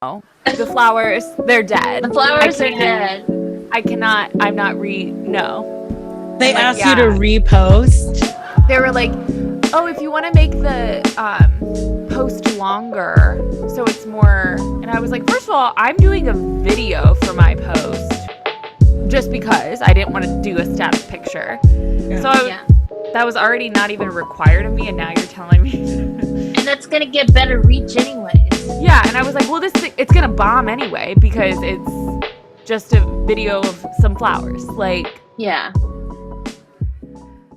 The flowers, they're dead. The flowers are dead. I'm not no. They asked you to repost. They were like, oh, if you want to make the post longer so it's more, and I was like, first of all, I'm doing a video for my post just because I didn't want to do a static picture. Yeah. So that was already not even required of me, and now you're telling me. And that's going to get better reach anyways. Yeah, and I was like, well, it's going to bomb anyway because it's just a video of some flowers. Like, yeah.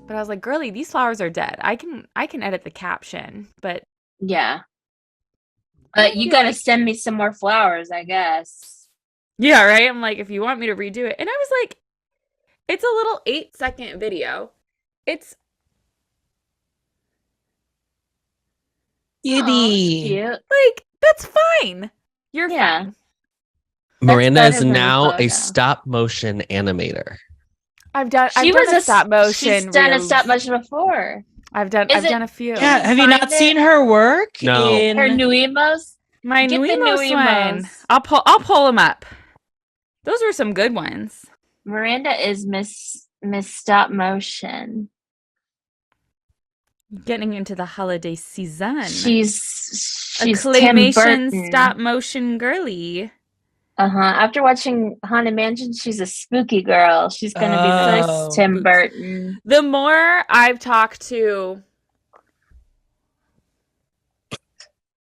But I was like, girly, these flowers are dead. I can edit the caption, but yeah. But you got to send me some more flowers, I guess. Yeah, right? I'm like, if you want me to redo it. And I was like, it's a little 8-second video. It's cute. Like, that's fine. You're fine. Miranda is now a stop motion animator. I've done a stop motion. She's done a stop motion before. I've done a few. Yeah, have you not seen her work? No. Her Nuimos? My Nuimos one. I'll pull them up. Those were some good ones. Miranda is Miss Stop Motion. Getting into the holiday season. She's a claymation stop motion girly. After watching Haunted Mansion, she's a spooky girl. She's gonna be the next Tim Burton. The more I've talked to,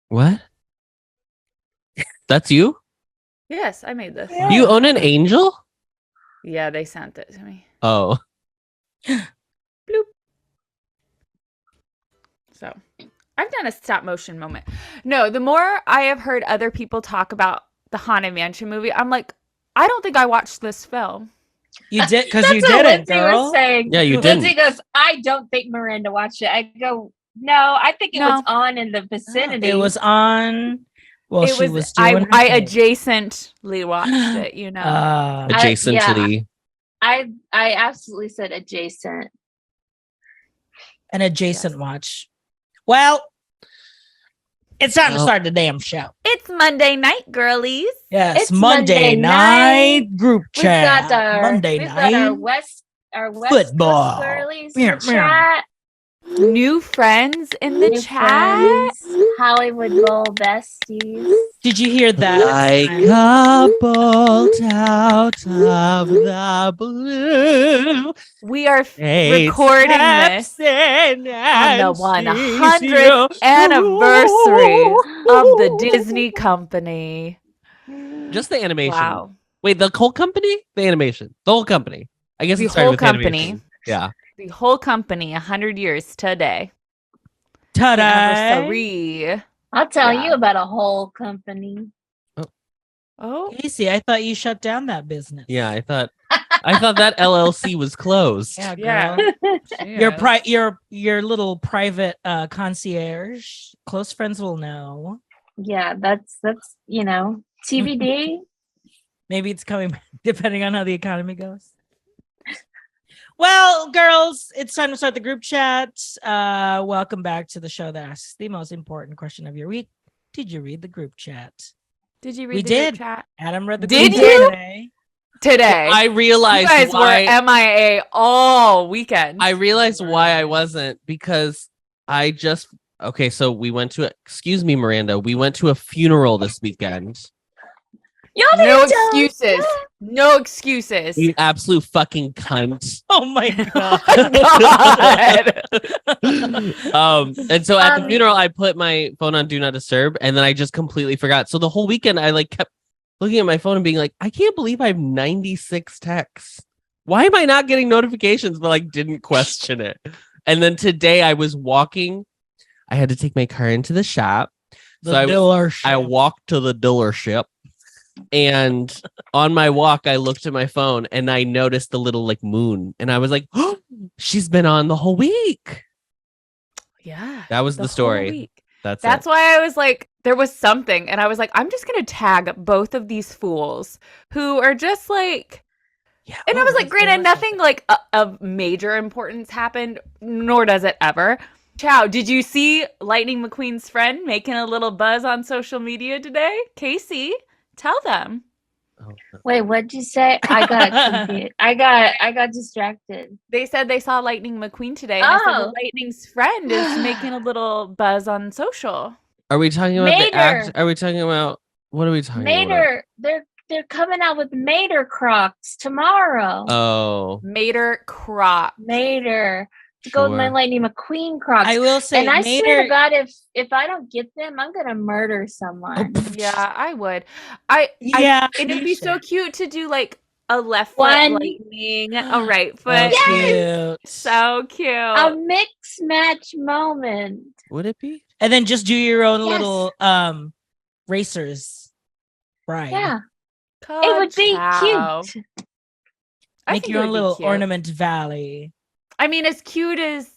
what? That's you? Yes, I made this. Yeah. You own an angel? Yeah, they sent it to me. Oh. Bloop. So, I've done a stop motion moment. No, the more I have heard other people talk about the Haunted Mansion movie, I'm like, I don't think I watched this film. You did, because you didn't, girl. Yeah, you didn't. Lindsay goes, I don't think Miranda watched it. I go, no, I think it was on in the vicinity. It was on. Well, she was doing I adjacently watched it, you know. Adjacently. I absolutely said adjacent. An adjacent watch. Well, it's time to start the damn show. It's Monday night, girlies. Yes, it's Monday night group chat. We've got our West football girlies chat. New friends in the chat. Hollywood Bowl besties. Did you hear that? Like a bolt out of the blue. We are recording this on the 100th anniversary of the Disney company. Just the animation. Wow. Wait, the whole company? The animation. The whole company. I guess the it started whole with company. Animation. Yeah. The whole company, 100 years today. Ta-da! I'll tell you about a whole company. Oh, Casey, I thought you shut down that business. Yeah, I thought that LLC was closed. Yeah, girl. Your little private concierge. Close friends will know. Yeah, that's TBD. Maybe it's coming back, depending on how the economy goes. Well, girls, it's time to start the group chat. Welcome back to the show that asks the most important question of your week. Did you read the group chat? Did you read the group chat? Adam read the group chat today. I realized you guys were MIA all weekend. I realized why I wasn't, because so we went to excuse me, Miranda. We went to a funeral this weekend. No excuses. No excuses. You absolute fucking cunt. Oh my god. And so at the funeral, I put my phone on Do Not Disturb, and then I just completely forgot. So the whole weekend, I kept looking at my phone and being like, I can't believe I have 96 texts. Why am I not getting notifications? But didn't question it. And then today I was walking. I had to take my car into the shop. I walked to the dealership. And on my walk, I looked at my phone and I noticed the little moon, and I was like, "Oh, she's been on the whole week." Yeah, that was the story. That's why I was like, there was something, and I was like, I'm just gonna tag both of these fools who are just yeah. And I was like, granted, nothing of major importance happened, nor does it ever. Chow, did you see Lightning McQueen's friend making a little buzz on social media today? Casey, tell them. Oh, Wait, what'd you say? I got confused. I got distracted. They said they saw Lightning McQueen today, and I said, well, Oh. Lightning's friend is making a little buzz on social. Are we talking about the act? Mater. Are we talking about what are we talking about? Mater, they're coming out with Mater Crocs tomorrow. Oh, Mater Croc. Mater. To go with my sure. Lightning McQueen Crocs. I will say, and I swear Mater, to God, if I don't get them, I'm gonna murder someone. Yeah, I would. yeah, And it'd you be should. so cute to do like a left foot One. lightning, a right foot. Oh, cute. So cute. A mix match moment. Would it be? And then just do your own Yes. little racers. Right. Yeah, it would be Chow. cute. I Make think your it own would be little cute. ornament valley. I mean, as cute as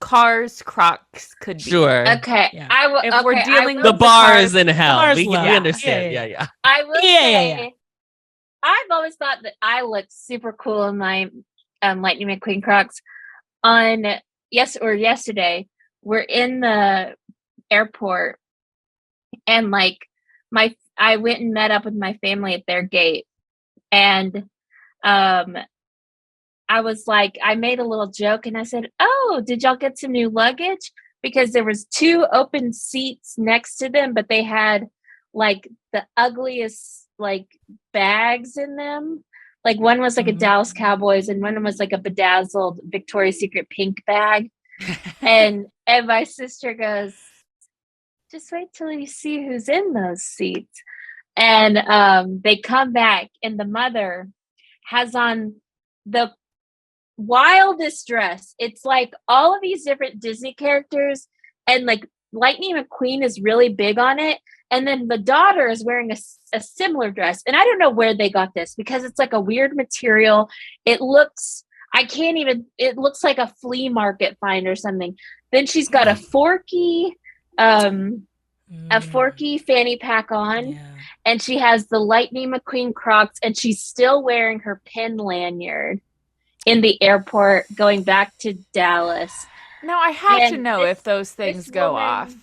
Cars Crocs could be. Sure. Okay, Yeah. I will. If okay, we're dealing I with The will, bar cars- is in hell. bar's We low. understand. Yeah, Yeah. I will Yeah, say, yeah. I've always thought that I look super cool in my Lightning McQueen Crocs. On yesterday, we're in the airport, and like I went and met up with my family at their gate, and I was like, I made a little joke and I said, "Oh, did y'all get some new luggage?" Because there was 2 open seats next to them, but they had like the ugliest like bags in them. Like one was like a Dallas Cowboys and one was like a bedazzled Victoria's Secret pink bag. and my sister goes, "Just wait till you see who's in those seats." And they come back and the mother has on the wildest dress. It's like all of these different Disney characters, and like Lightning McQueen is really big on it. And then the daughter is wearing a similar dress. And I don't know where they got this because it's like a weird material. It looks like a flea market find or something. Then she's got a Forky fanny pack on. Yeah. And she has the Lightning McQueen Crocs, and she's still wearing her pin lanyard in the airport going back to Dallas. Now, I have to And know this- if those things this go woman- off.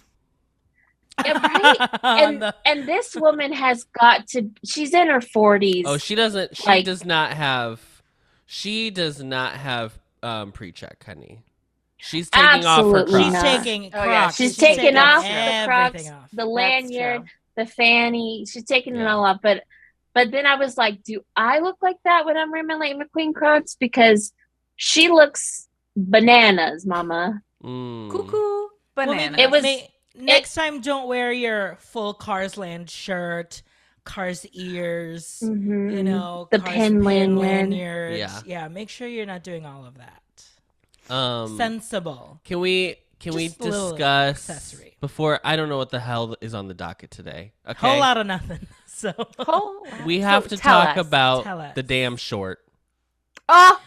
Yeah, right? And this woman has got to, she's in her 40s. Oh, she doesn't. She Like- does not have. She does not have pre-check, honey. She's taking off her Absolutely She's Crocs. not. taking Oh, yeah, Crocs. she's taking taking off the everything Crocs, off. the lanyard, true. the fanny. She's taking it Yeah. all off. But then I was like, do I look like that when I'm wearing my Lightning McQueen Crocs? Because she looks bananas, mama. Mm. Cuckoo banana. It was- next time. Don't wear your full Cars Land shirt, Cars ears. Mhm. You know, The Cars pin lanyard. lanyards. Yeah. Yeah. Make sure you're not doing all of that. Um, Sensible. Can we Just a little discuss accessory. before? I don't know what the hell is on the docket today. Okay, Whole lot of nothing. So we have to tell talk us. about Tell us. the damn short. Oh,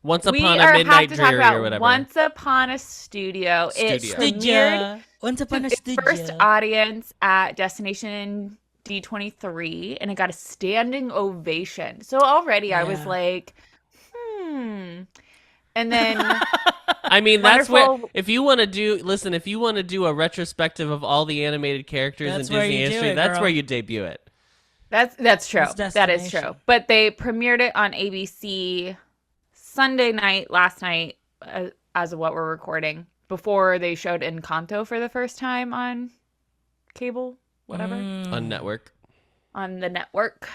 Once we upon a have midnight to talk dreary about or whatever. Once Upon a Studio. It Studio. premiered Studio. Once upon to a its studio. first audience at Destination D23, and it got a standing ovation. So already I was Yeah. like, And then I mean, that's where Wonderful- if you want to do a retrospective of all the animated characters That's in where Disney you do history, it, that's girl. where you debut it. that's true. It's That is true. Destination. But they premiered it on ABC Sunday night, last night, as of what we're recording, before they showed Encanto for the first time on cable, whatever. On network. On the network.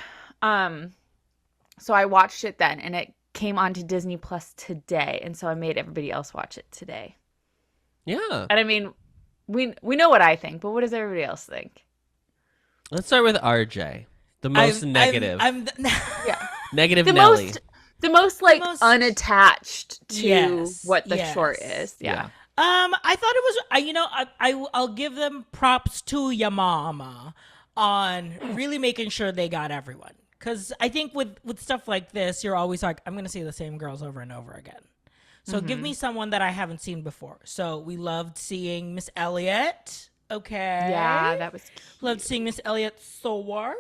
So I watched it then, and it came onto Disney Plus today, and so I made everybody else watch it today. Yeah. And I mean, we know what I think, but what does everybody else think? Let's start with RJ, the most negative. Yeah, Negative the Nelly. most like most- unattached to Yes, what the yes. short is. Yeah. I thought it was. I'll give them props to your mama on really making sure they got everyone. Because I think with stuff like this, you're always like, I'm gonna see the same girls over and over again. So give me someone that I haven't seen before. So we loved seeing Miss Elliott. Okay. Yeah, that was cute. Loved seeing Miss Elliott Soar.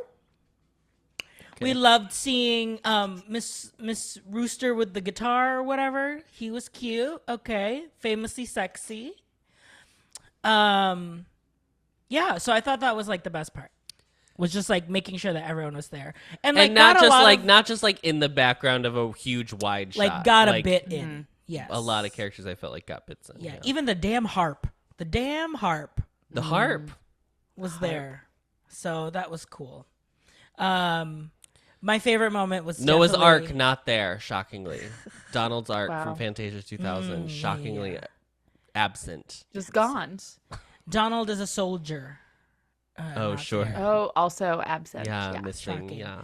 We loved seeing Miss Rooster with the guitar or whatever. He was cute. Okay. Famously sexy. Yeah, so I thought that was like the best part. Was just like making sure that everyone was there. And like not got a just lot like of, not just like in the background of a huge wide like shot. got a like, bit in. Yes. A lot of characters I felt like got bits in. Yeah, even the damn harp. The damn harp The harp was there. So that was cool. My favorite moment was Noah's definitely- Ark not there, shockingly. Donald's Ark Wow. from Fantasia 2000 shockingly absent. Just gone. Donald is a soldier. Oh, not sure. there. Oh, also absent. Yeah, missing. shocking. Yeah.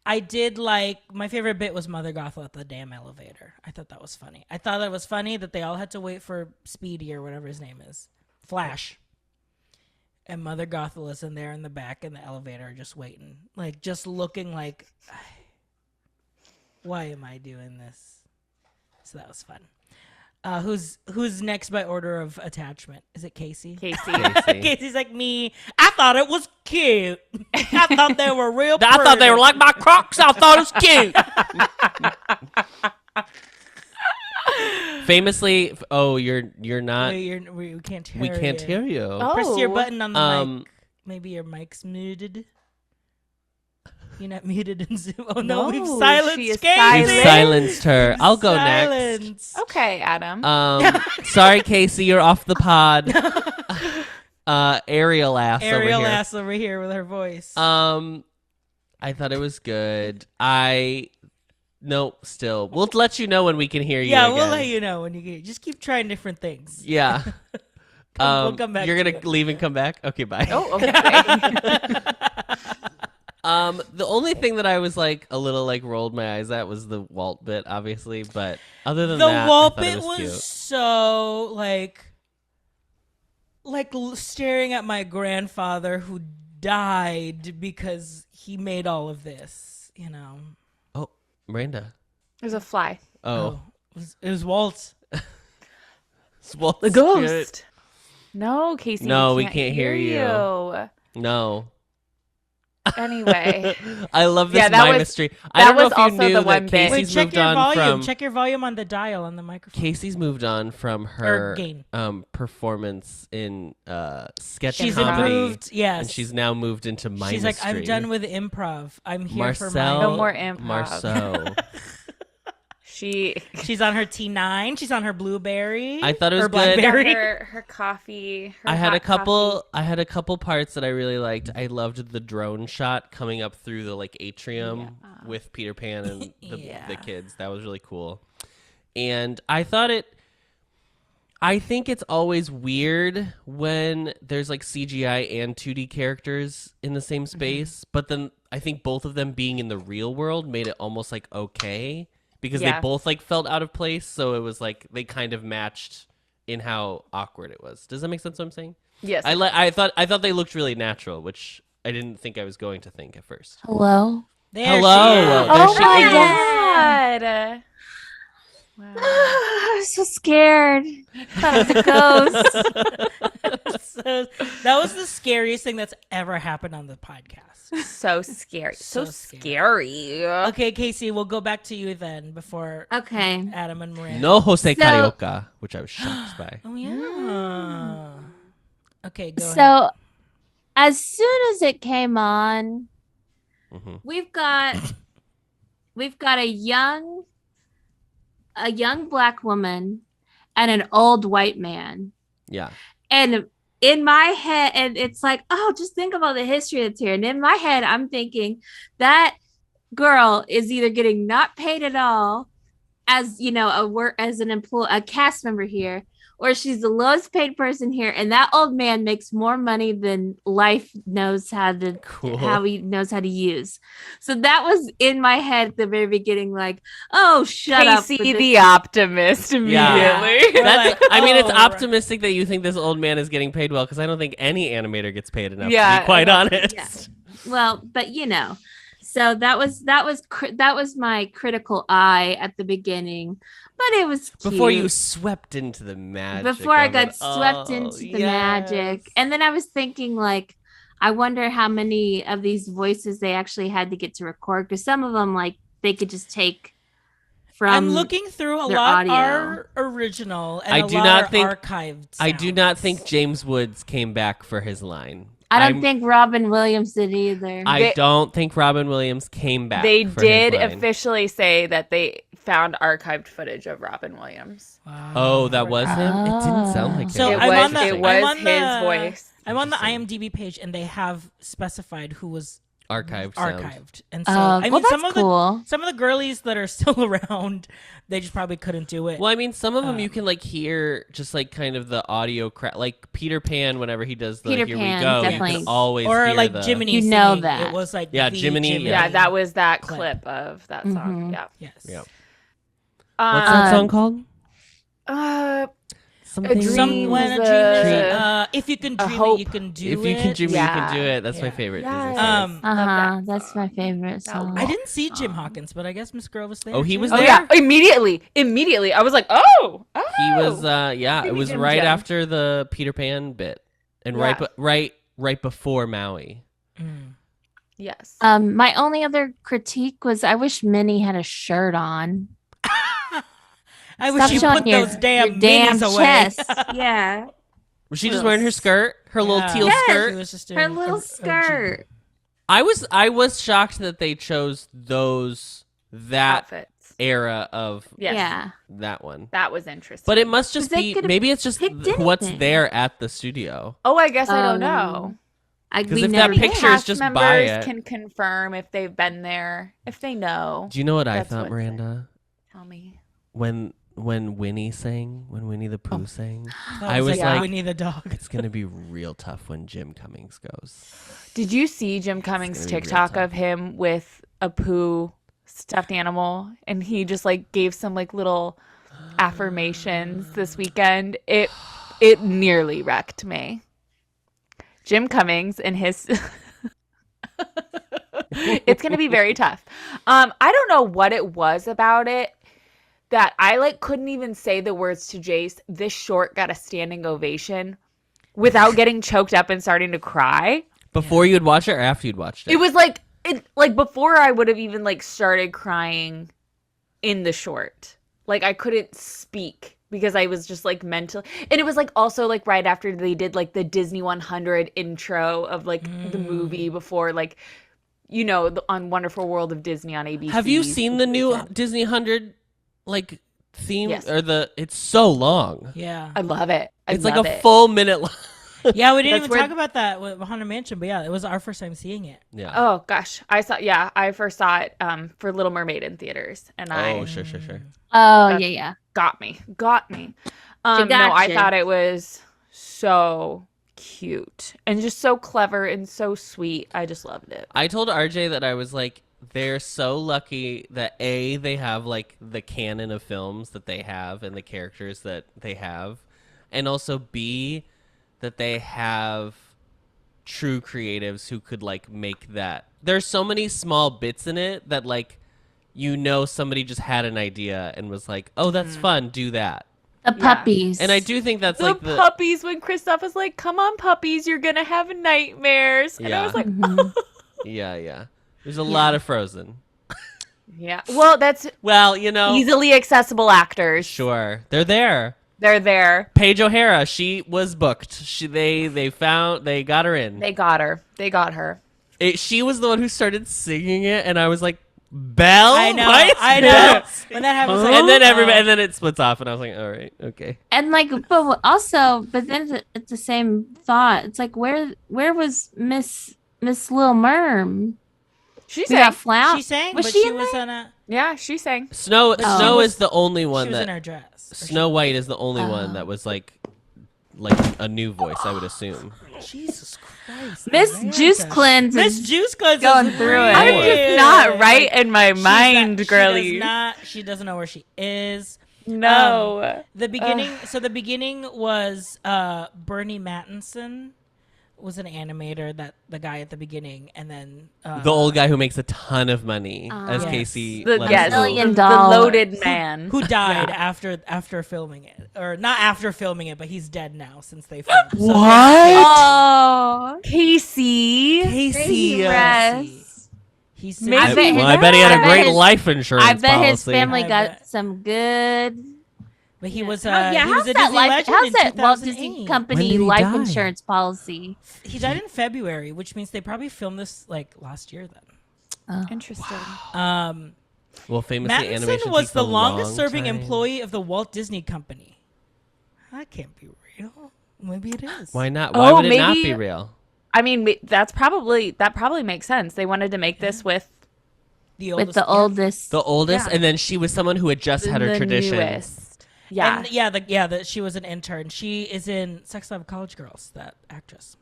I did like, my favorite bit was Mother Gothel at the damn elevator. I thought that was funny. I thought it was funny that they all had to wait for Speedy or whatever his name is, Flash. And Mother Gothel is in there in the back in the elevator just waiting. Like, just looking like, why am I doing this? So that was fun. Who's next by order of attachment? Is it Casey? Casey. Casey's like me. I thought it was cute. I thought they were real pretty. I thought they were like my Crocs. I thought it was cute. Famously, you're not. We can't hear We can't you. hear you. Oh. Press your button on the Um, mic. Maybe your mic's muted. You're not muted in Zoom. Oh no, we've No, silenced she is Casey. We've silenced her. I'll go next. Silence. Okay, Adam. Sorry, Casey, you're off the pod. Ariel ass Ariel over here. ass over here with her voice. I thought it was good. Still. We'll let you know when we can hear you. Yeah, we'll again. let you know when you get. Just keep trying different things. Yeah. We'll come back. You're to gonna you. leave and come back? Okay, bye. Oh, okay. The only thing that I was like a little like rolled my eyes at was the Walt bit, obviously, but other than The that, Walt I thought it bit was cute. so like staring at my grandfather who died because he made all of this, you know. Oh, Miranda. There's a fly. Oh, It was Walt. It's Walt's The spirit. ghost. No, Casey. No, we can't hear you. you. No. Anyway, I love this Yeah, that my was- mystery. I that don't know was if you also knew the that one bit- Wait, Casey's check moved your on volume. from Check your volume on the dial on the microphone. Casey's moved on from her gain. performance in sketch She's comedy, improved. Yes. and she's now moved into my She's mystery. like, I'm done with improv. I'm here for Marcel. my. No more improv. Marceau. She's on her T9. She's on her blueberry. I thought it was her good. Blackberry. her coffee. Her I had a hot couple. coffee. I had a couple parts that I really liked. I loved the drone shot coming up through the like atrium with Peter Pan and the kids. That was really cool. And I thought it. I think it's always weird when there's like CGI and 2D characters in the same space, but then I think both of them being in the real world made it almost like okay because they Yeah. both like felt out of place. So it was like they kind of matched in how awkward it was. Does that make sense what I'm saying? Yes. I thought they looked really natural, which I didn't think I was going to think at first. Hello. There Hello. she is. There Oh she my is. god. Wow. I'm so scared. Thought it was a ghost. So, that was the scariest thing that's ever happened on the podcast. So scary. So So scary. Okay, Casey, we'll go back to you then before Okay. Adam and Miranda. No Jose So- Carioca, which I was shocked by. Oh yeah. Okay, go ahead. So, as soon as it came on, Mhm. we've got a young black woman and an old white man. Yeah. And in my head, and it's like, oh, just think about the history that's here. And in my head, I'm thinking that girl is either getting not paid at all as, you know, a cast member here, or she's the lowest paid person here. And that old man makes more money than life knows how he knows how to use. So that was in my head at the very beginning, like, oh, shut up. Casey with this- the optimist immediately. We're That's, like, I mean, it's oh, right. optimistic that you think this old man is getting paid well because I don't think any animator gets paid enough. Yeah, to be quite honest. Yeah. Well, but you know, so that was my critical eye at the beginning, but it was cute. Before you swept into the magic. Before I of got it. swept Oh, into the yes. magic, and then I was thinking, like, I wonder how many of these voices they actually had to get to record, because some of them, like, they could just take from. I'm looking through a their lot audio. are original and I a do lot not are think- archived. I do not sounds. think James Woods came back for his line. I don't I'm- think Robin Williams did either. I don't think Robin Williams came back. They for did his line. officially say that they found archived footage of Robin Williams. Wow. Oh, that was him. It didn't sound like So him. I'm it on was, the- it I'm was on his the- voice. I'm on the Interesting. IMDb page and they have specified who was Archived. Sound. archived. And so well, I mean that's some of cool. the girlies that are still around, they just probably couldn't do it. Well, I mean, some of them you can like hear just like kind of the audio like Peter Pan whenever he does the Peter Here Pan, We Go. You definitely. can always or hear like the, Jiminy You singing. know that. It was like Yeah, the Jiminy, Yeah, that was that clip. clip of that song. Mhm. Yeah. Yes. Yeah. What's Um, that song called? Dream Some when a is dream is a- if you can a dream it, hope. you can do If it. you can dream it, you Yeah. can do it. That's my Yeah. favorite Yes. Disney song. Um, that That's my favorite That song. I didn't see Jim Hawkins, but I guess Miss Girl was there. Oh, he too. was Oh there? yeah, immediately. I was like, oh. He was yeah, it Maybe was Jim right Jim. after the Peter Pan bit. And Yeah. right before Maui. Mm. Yes. My only other critique was I wish Minnie had a shirt on. I wish Stop you showing put your- those damn your damn minis away. chest. Yeah. Was she just wearing her skirt? Her little Yeah. teal Yes. She skirt? was just doing Her little skirt. I was shocked that they chose that Outfits. era of Yes. Yeah. that one. That was interesting. But it must just 'Cause they be could've maybe it's just picked what's anything. there at the studio. Oh, I guess I don't Um, know. Because We if never that picture is Cast just members by it. can confirm if they've been there, if they know. Do you know what I That's thought, what's Miranda? Tell me. When Winnie sang, when Winnie the Pooh sang, I was like- Winnie the dog. it's gonna be real tough when Jim Cummings goes. Did you see Jim Cummings' gonna be real TikTok tough. of him with a Pooh stuffed animal, and he just like gave some like little affirmations this weekend? It nearly wrecked me. Jim Cummings and his it's gonna be very tough. I don't know what it was about it that I like couldn't even say the words to Jace. This short got a standing ovation without getting choked up and starting to cry. Before you'd watch it or after you'd watched it? It was like before I would have even like started crying in the short. Like I couldn't speak because I was just like mental. And it was like also like right after they did like the Disney 100 intro of like the movie before like you know on Wonderful World of Disney on ABC. Have you seen the new Disney 100 like theme Yes. or it's so long. Yeah. I love it. It's like a full minute long. Yeah, we didn't That's even where- talk about that with Haunted Mansion, but yeah, it was our first time seeing it. Yeah. Oh gosh, I first saw it for Little Mermaid in theaters, and Oh, I sure. Oh, That's- yeah. got me. No, I gotcha. thought it was so cute and just so clever and so sweet. I just loved it. I told RJ that I was like, they're so lucky that they have like the canon of films that they have and the characters that they have, and also B, that they have true creatives who could like make that. There's so many small bits in it that like, somebody just had an idea and was like, oh, that's fun, do that. The puppies. And I do think that's The like the puppies, when Kristoff was like, "Come on, puppies, you're gonna have nightmares," and I Yeah. was like, Mhm. yeah. There's a lot of Frozen. "Yeah." Well, that's Well, easily accessible actors. sure, they're there. They're there. Paige O'Hara, she was booked. They got her in. They got her. They got her. She was the one who started singing it, and I was like, Belle. I know. What? I know. When that happens, like, And then oh. and then it splits off, and I was like, all right, okay. And like, but then it's the same thought. It's like, where was Miss Lil Merm? She We sang. got Flout. She sang, Was but she she in was there? on a. Yeah, she sang. Snow Oh. Snow She is the only She one was in that her dress. Or Snow White is the only one that was like a new voice, I would assume. Jesus Christ. Miss Miranda. Juice Cleanse. Miss Juice Cleanse going is through it. I'm real. just not right in my She's mind, not- girly. She doesn't know where she is. No. The beginning. So the beginning was Bernie Mattinson was an animator, that the guy at the beginning, and then The old guy who makes a ton of money as Yes. Casey. the, Lemon. yes, $1 million. the loaded man. who died after filming it, or not after filming it, but he's dead now since they filmed. So Oh, Casey. Casey. rest. He's Maybe- I bet I bet he had I a bet great his- life insurance I bet his policy. family I got bet. some good. But he was How's he was a that Disney life? legend How's in that Walt 2008. Disney When Company did he life die? insurance policy? He died in February, which means they probably filmed this like last year then. Interesting. Well, famously, Mattinson animation was takes the a longest long serving time. employee of the Walt Disney Company. That can't be real. Maybe it is. Why not? Why Oh, would it not maybe- be real? I mean, that probably makes sense. They wanted to make this with The With oldest, the yeah. oldest. The oldest, Yeah. and then she was someone who had just had her the tradition. newest. Yeah. And she was an intern. She is in Sex Life of College Girls, that actress.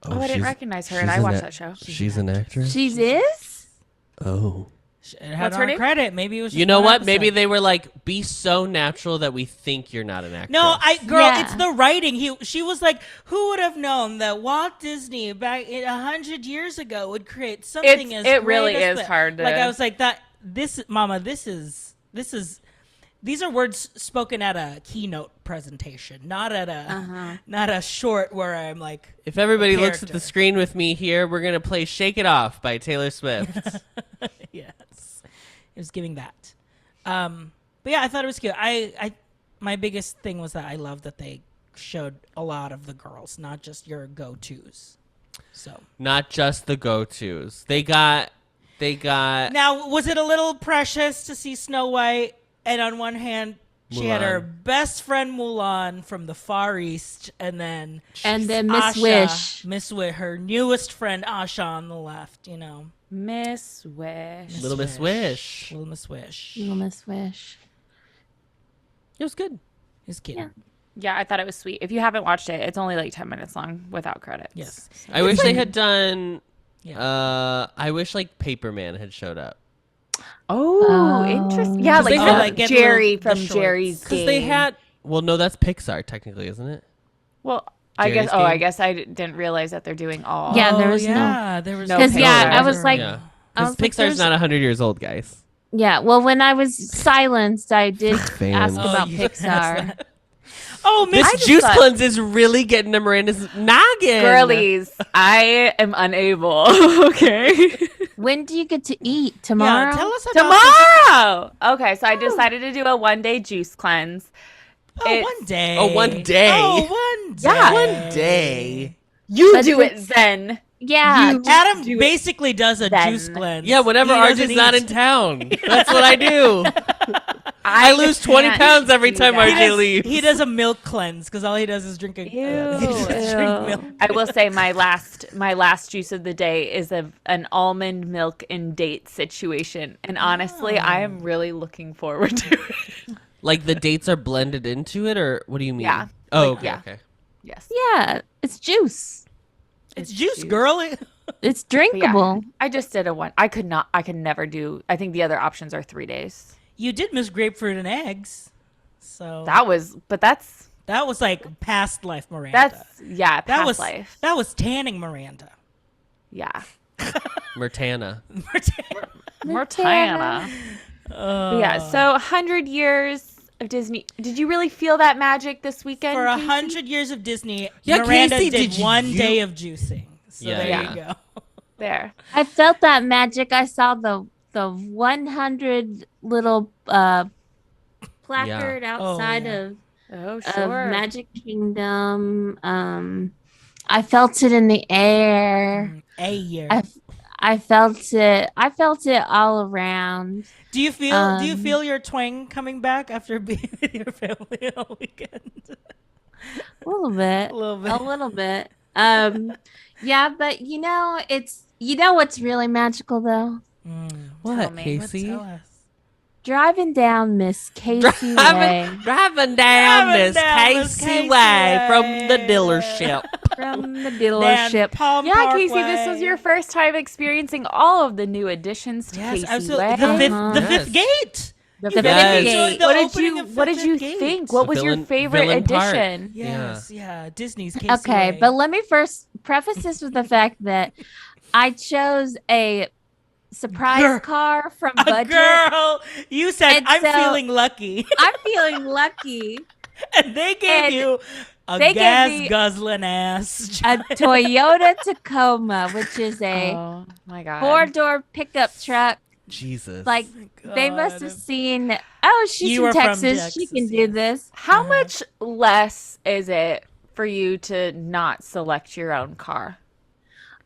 Oh, I didn't she's- recognize her, and she's I an watched ac- that show. She's an actress. She is. Oh. It had What's on her name? credit. Maybe it was just You know one what? episode. Maybe they were like, be so natural that we think you're not an actress. No, girl, Yeah. it's the writing. She was like, who would have known that Walt Disney back 100 years ago would create something as it great really as is that? hard to- Like I was like that. Mama, these are words spoken at a keynote presentation, not at a short where I'm like. If everybody a looks at the character. screen with me here, we're gonna play "Shake It Off" by Taylor Swift. Yes, it was giving that. But yeah, I thought it was cute. My biggest thing was that I love that they showed a lot of the girls, not just your go-tos. So Not just the go-tos. They got. now, was it a little precious to see Snow White, and on one hand she had her Mulan. best friend Mulan from the Far East, and then Miss Wish. her newest friend Asha on the left. You know, Miss Wish. Little Miss Wish. Little Miss Wish. Little Miss Wish. It was good. It's cute. Yeah. Yeah, I thought it was sweet. If you haven't watched it, it's only like 10 minutes long without credits. Yes. I wish they had done. Yeah. I wish like Paperman had showed up Oh, interesting. Yeah, 'Cause like, they had, like, get Jerry the from shorts. Jerry's because Game. they had. Well, no, that's Pixar technically, isn't it? Well, I Jerry's guess. Oh, I Game. guess I didn't realize that they're doing all. Yeah, there was there was no Because yeah, I Pixar. was like, Yeah. I Because was like, Pixar's there's- not 100 years old, guys. yeah. Well, when I was silenced, I did Fan. ask Oh, about you asked Pixar. that. Oh, This Miss juice thought- cleanse is really getting to Miranda's noggin. Girlies, I am unable. Okay. When do you get to eat tomorrow? Yeah, tell us about Tomorrow. Okay, so I decided to do a 1-day juice cleanse. Oh, one day. Oh, one day. Oh, one day. Yeah. One day. You But do it, it's- Zen. Yeah. You- Adam do it basically does a then. juice cleanse. Yeah, whenever He doesn't RJ's not eat. in town. That's what I do. I lose 20 can't pounds every do time that. RJ leaves. He does a milk cleanse because all he does is drink Ew, drink milk. I will say my last juice of the day is an almond milk and date situation, and honestly, I am really looking forward to it. Like the dates are blended into it, or what do you mean? Yeah. Oh, Like, okay, yeah. okay. Yes, Yeah. It's juice. It's juice, girl. It's But yeah, drinkable. I just did a one. I could never do. I think the other options are 3 days. You did miss grapefruit and eggs, so That was like past life Miranda. that that past was life. that was tanning Miranda. Yeah, Myrtana. Mortana. Yeah, so 100 years of Disney. Did you really feel that magic this weekend? For Casey? 100 years of Disney, Yeah, Miranda Casey, did did one you- day of juicing. So Yeah, there yeah. you go. There. I felt that magic. I saw the 100 little placard outside yeah. of Oh, of sure. Magic Kingdom. I felt it in the air. A year. I felt it. I felt it all around. Do you Um, feel your twang coming back after being with your family all weekend? A little bit. A little bit. A little bit. Yeah, but what's really magical though? What, Tell me. Casey? Tell us. Driving down Miss Casey Way Driving down Driving Miss down Miss Casey Casey Way from Way. the dealership. from the Down dealership. Palm Yeah, Casey, this was Parkway. your first time experiencing all of the new additions to Yes, Casey absolutely. Way. The Yes. fifth gate. The The fifth fifth gate. gate. The What did opening you of What did Fifth you Gate. think? What The was your villain- favorite villain part. addition? Yes, yeah. Disney's Casey Okay, Way. but let me first preface this with the fact that I chose a surprise Girl. car from a budget. girl, you said And I'm so- feeling lucky, I'm feeling lucky. and they gave And- you A They gave gas me guzzling ass. a Toyota Tacoma, which is a Oh my god. 4-door pickup truck. Jesus. Like they must have seen. Oh, she's You from were from Texas. She Texas, can do yes. this. How much less is it for you to not select your own car?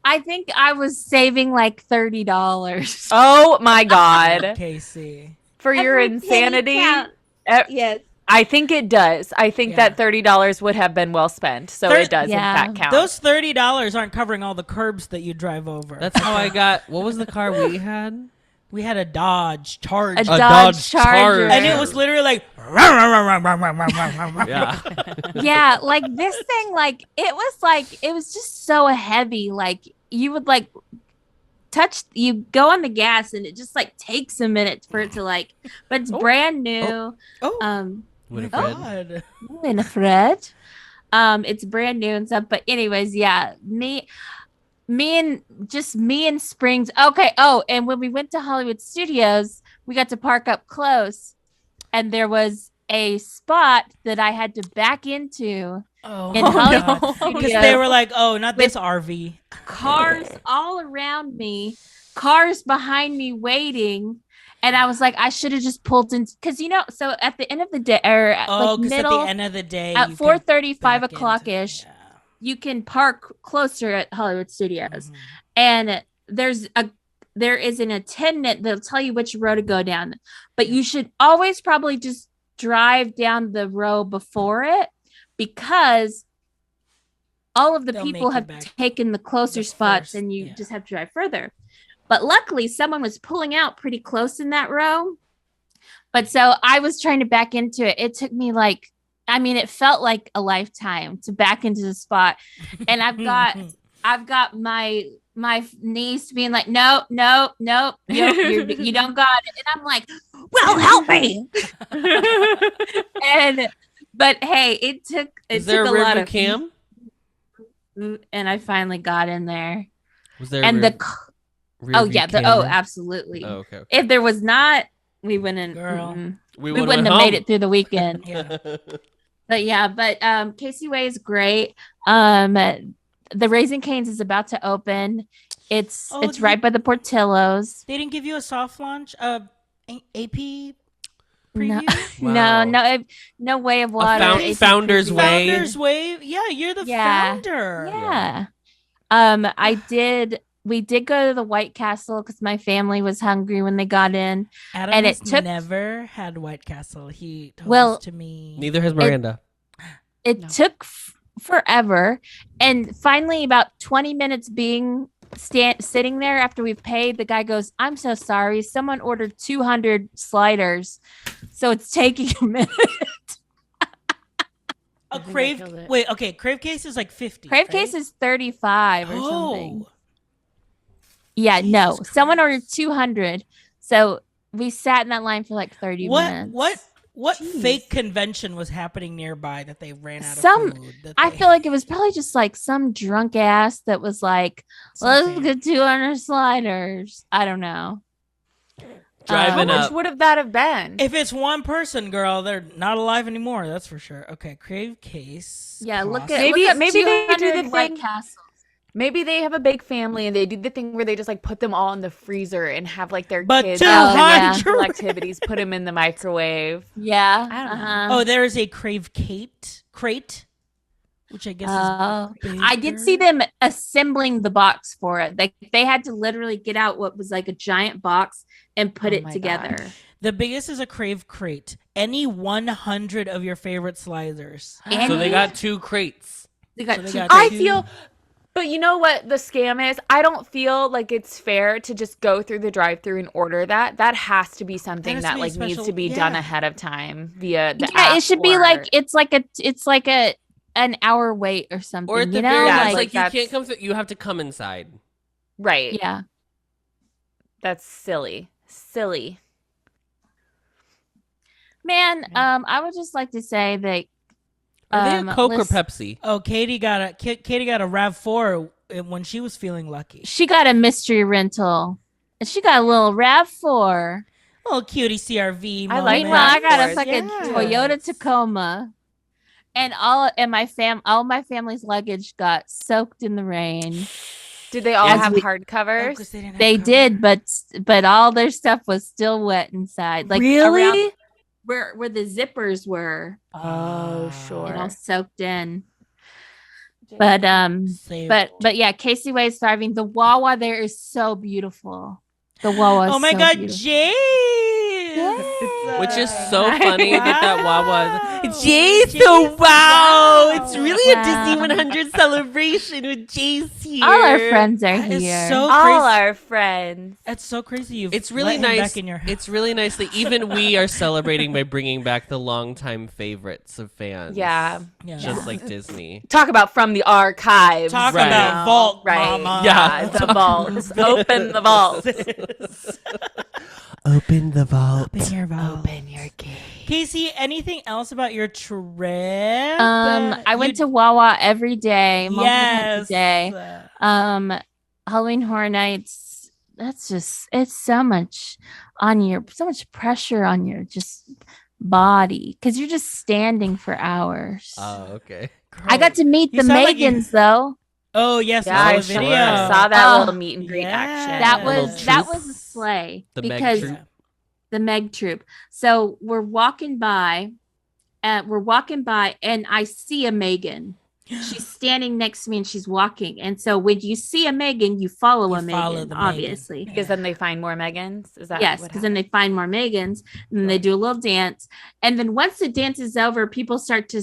I think I was saving like $30. Oh my god. Casey. For your Every penny insanity. counts. eh, Yes. I think it does. I think Yeah. that $30 would have been well spent. So it does in Yeah. fact count. Those $30 aren't covering all the curbs that you drive over. That's how I got. What was the car we had? We had a Dodge Charger. A Dodge Dodge Charger. Charger. And it was literally like, Yeah. Yeah, like this thing, like it was just so heavy. Like you would like you go on the gas and it just like takes a minute for it to like, but it's brand new. oh, Winifred. God. Winifred. It's brand new and stuff. But anyways, yeah, me and Springs. Okay. Oh, and when we went to Hollywood Studios, we got to park up close, and there was a spot that I had to back into Oh, in no. Hollywood Because Studios. they were like, oh, not this RV. Cars all around me, cars behind me waiting. And I was like, I should have just pulled in because so at the end of the day, or Oh, like because at middle the end of the day, at you 4:30, can 5 back o'clock into- ish, yeah. you can park closer at Hollywood Studios, Mhm. and there is an attendant that'll tell you which row to go down, but you should always probably just drive down the row before it because all of the They'll people make you have back taken the closer the spots first, and you yeah. just have to drive further. But luckily someone was pulling out pretty close in that row. But so I was trying to back into it. It took me it felt like a lifetime to back into the spot. And I've got my niece being like, no, you don't got it. And I'm like, well, help me. But hey, it took Is there a a lot rear of cam? and I finally got in there. Was there? And rear view camera? absolutely. Oh, okay. If there was not, we wouldn't. Girl. We wouldn't have made it through the weekend. Yeah. But Casey Way is great. The Raising Cane's is about to open. It's right by the Portillo's. They didn't give you a soft launch, AP preview? Wow. No way of water. Founder's AP. Way. Founder's Way. Yeah, you're the founder. Yeah. We did go to the White Castle because my family was hungry when they got in. Adam And has it took- never had White Castle. He told Well, us to me. Neither has Miranda. It took forever. And finally, about 20 minutes being sitting there after we've paid, the guy goes, I'm so sorry. Someone ordered 200 sliders. So it's taking a minute. A think I crave. killed it. Wait, okay. Crave case is like 50. Crave right? case is 35 or something. Oh. Yeah, no. Jesus Someone Christ. ordered 200. So we sat in that line for like 30 minutes. What Jeez. fake convention was happening nearby that they ran out Some- of food? that I they- feel like it was probably just like some drunk ass that was like, let's something. get 200 sliders. I don't know. Driving How much up. would have that have been? If it's one person, girl, they're not alive anymore. That's for sure. Okay, crave case. Yeah, look cost. at Maybe look at they do 200 the White thing. Castles. Maybe they have a big family and they do the thing where they just like put them all in the freezer and have like their But kids 200. school activities, put them in the microwave. Yeah. I don't know. uh-huh. Oh, there is a crave crate, which I guess Oh. is I did see them assembling the box for it. They had to literally get out what was like a giant box and put Oh it my together. gosh. The biggest is a crave crate. Any 100 of your favorite sliders. And So they got 2 crates. they got So they two. got I two- feel, but you know what the scam is? I don't feel like it's fair to just go through the drive-through and order that. That has to be something has to that be a like needs special- to be done yeah. ahead of time via the Yeah, app it should be or- like it's like a an hour wait or something. Or at the you know, very Yeah, least, like like you that's- can't come through. You have to come inside. right. yeah. That's silly. Man, I would just like to say that Are they a Coke or listen- Pepsi? Oh, Katie got a RAV4 when she was feeling lucky. she got a mystery rental. And she got a little RAV4. Oh, cutie CRV. I like moment. Meanwhile, I got a RAV4s, fucking yeah. Toyota Tacoma. And all my family's luggage got soaked in the rain. Did they all As have we- hardcovers? They did, but all their stuff was still wet inside. Like really? around where the zippers were, Oh, it sure. all soaked in. But yeah, Casey Way is thriving. The Wawa there is so beautiful. The Wawa is Oh my so God, beautiful. Jace! Which is so funny that Wawa. Jace, so wow. It's really Wow. a Disney 100 celebration with Jace here. All our friends are That is here. so All crazy. our friends. That's so crazy. You've It's really let him nice. back in your house. It's really nicely. Even we are celebrating by bringing back the longtime favorites of fans. Yeah. Yeah. Just like Disney. Talk about from the archives. Talk Right. about vault, Right. mama. Yeah. The vault. Open the vault. Open the vault. Open your vault. Open your gate. Casey, anything else about your trip? I went to Wawa every day, multiple times Yes. a day. Halloween Horror Nights. That's just it's so much pressure on your just body because you're just standing for hours. Oh, okay. I got to meet You the sound like you- Megans though. Oh yes, Yeah, I I saw sure the video. saw that Oh, little meet and greet yeah. action. That little was that troop. was a sleigh The Meg because troop. the Meg troop. So we're walking by, and I see a Megan. She's standing next to me and she's walking. And so when you see a Megan, you follow You a follow Megan, the Megan. obviously. because then they find more Megans. Is that Yes, what because then they find more Megans and then they do a little dance. And then once the dance is over, people start to,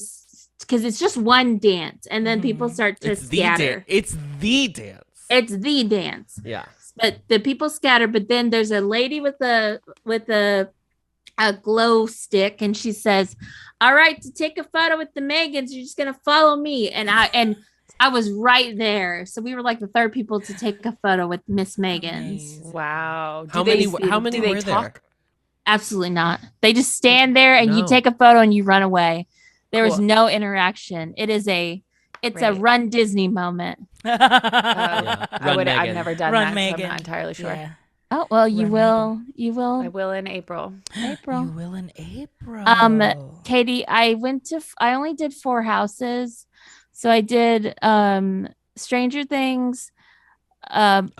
because it's just one dance. And then people Mhm. start to It's the scatter. dance. It's the dance. It's the dance. Yeah. But the people scatter. But then there's a lady with a glow stick, and she says, "All right, to take a photo with the Megans, you're just gonna follow me." And I was right there, so we were like the third people to take a photo with Miss Megans. Amazing. Wow. How Do they- many do they were talk? there? Absolutely not. They just stand there and you No. take a photo and you run away. There was Cool. no interaction. It's a Great. Run Disney moment. Yeah. I've Run Megan. never done Run that, so Megan. I'm not entirely sure. Yeah. Oh well, you Run will. You will. I will in April. April. You will in April. Katie, I only did 4 houses. So I did Stranger Things,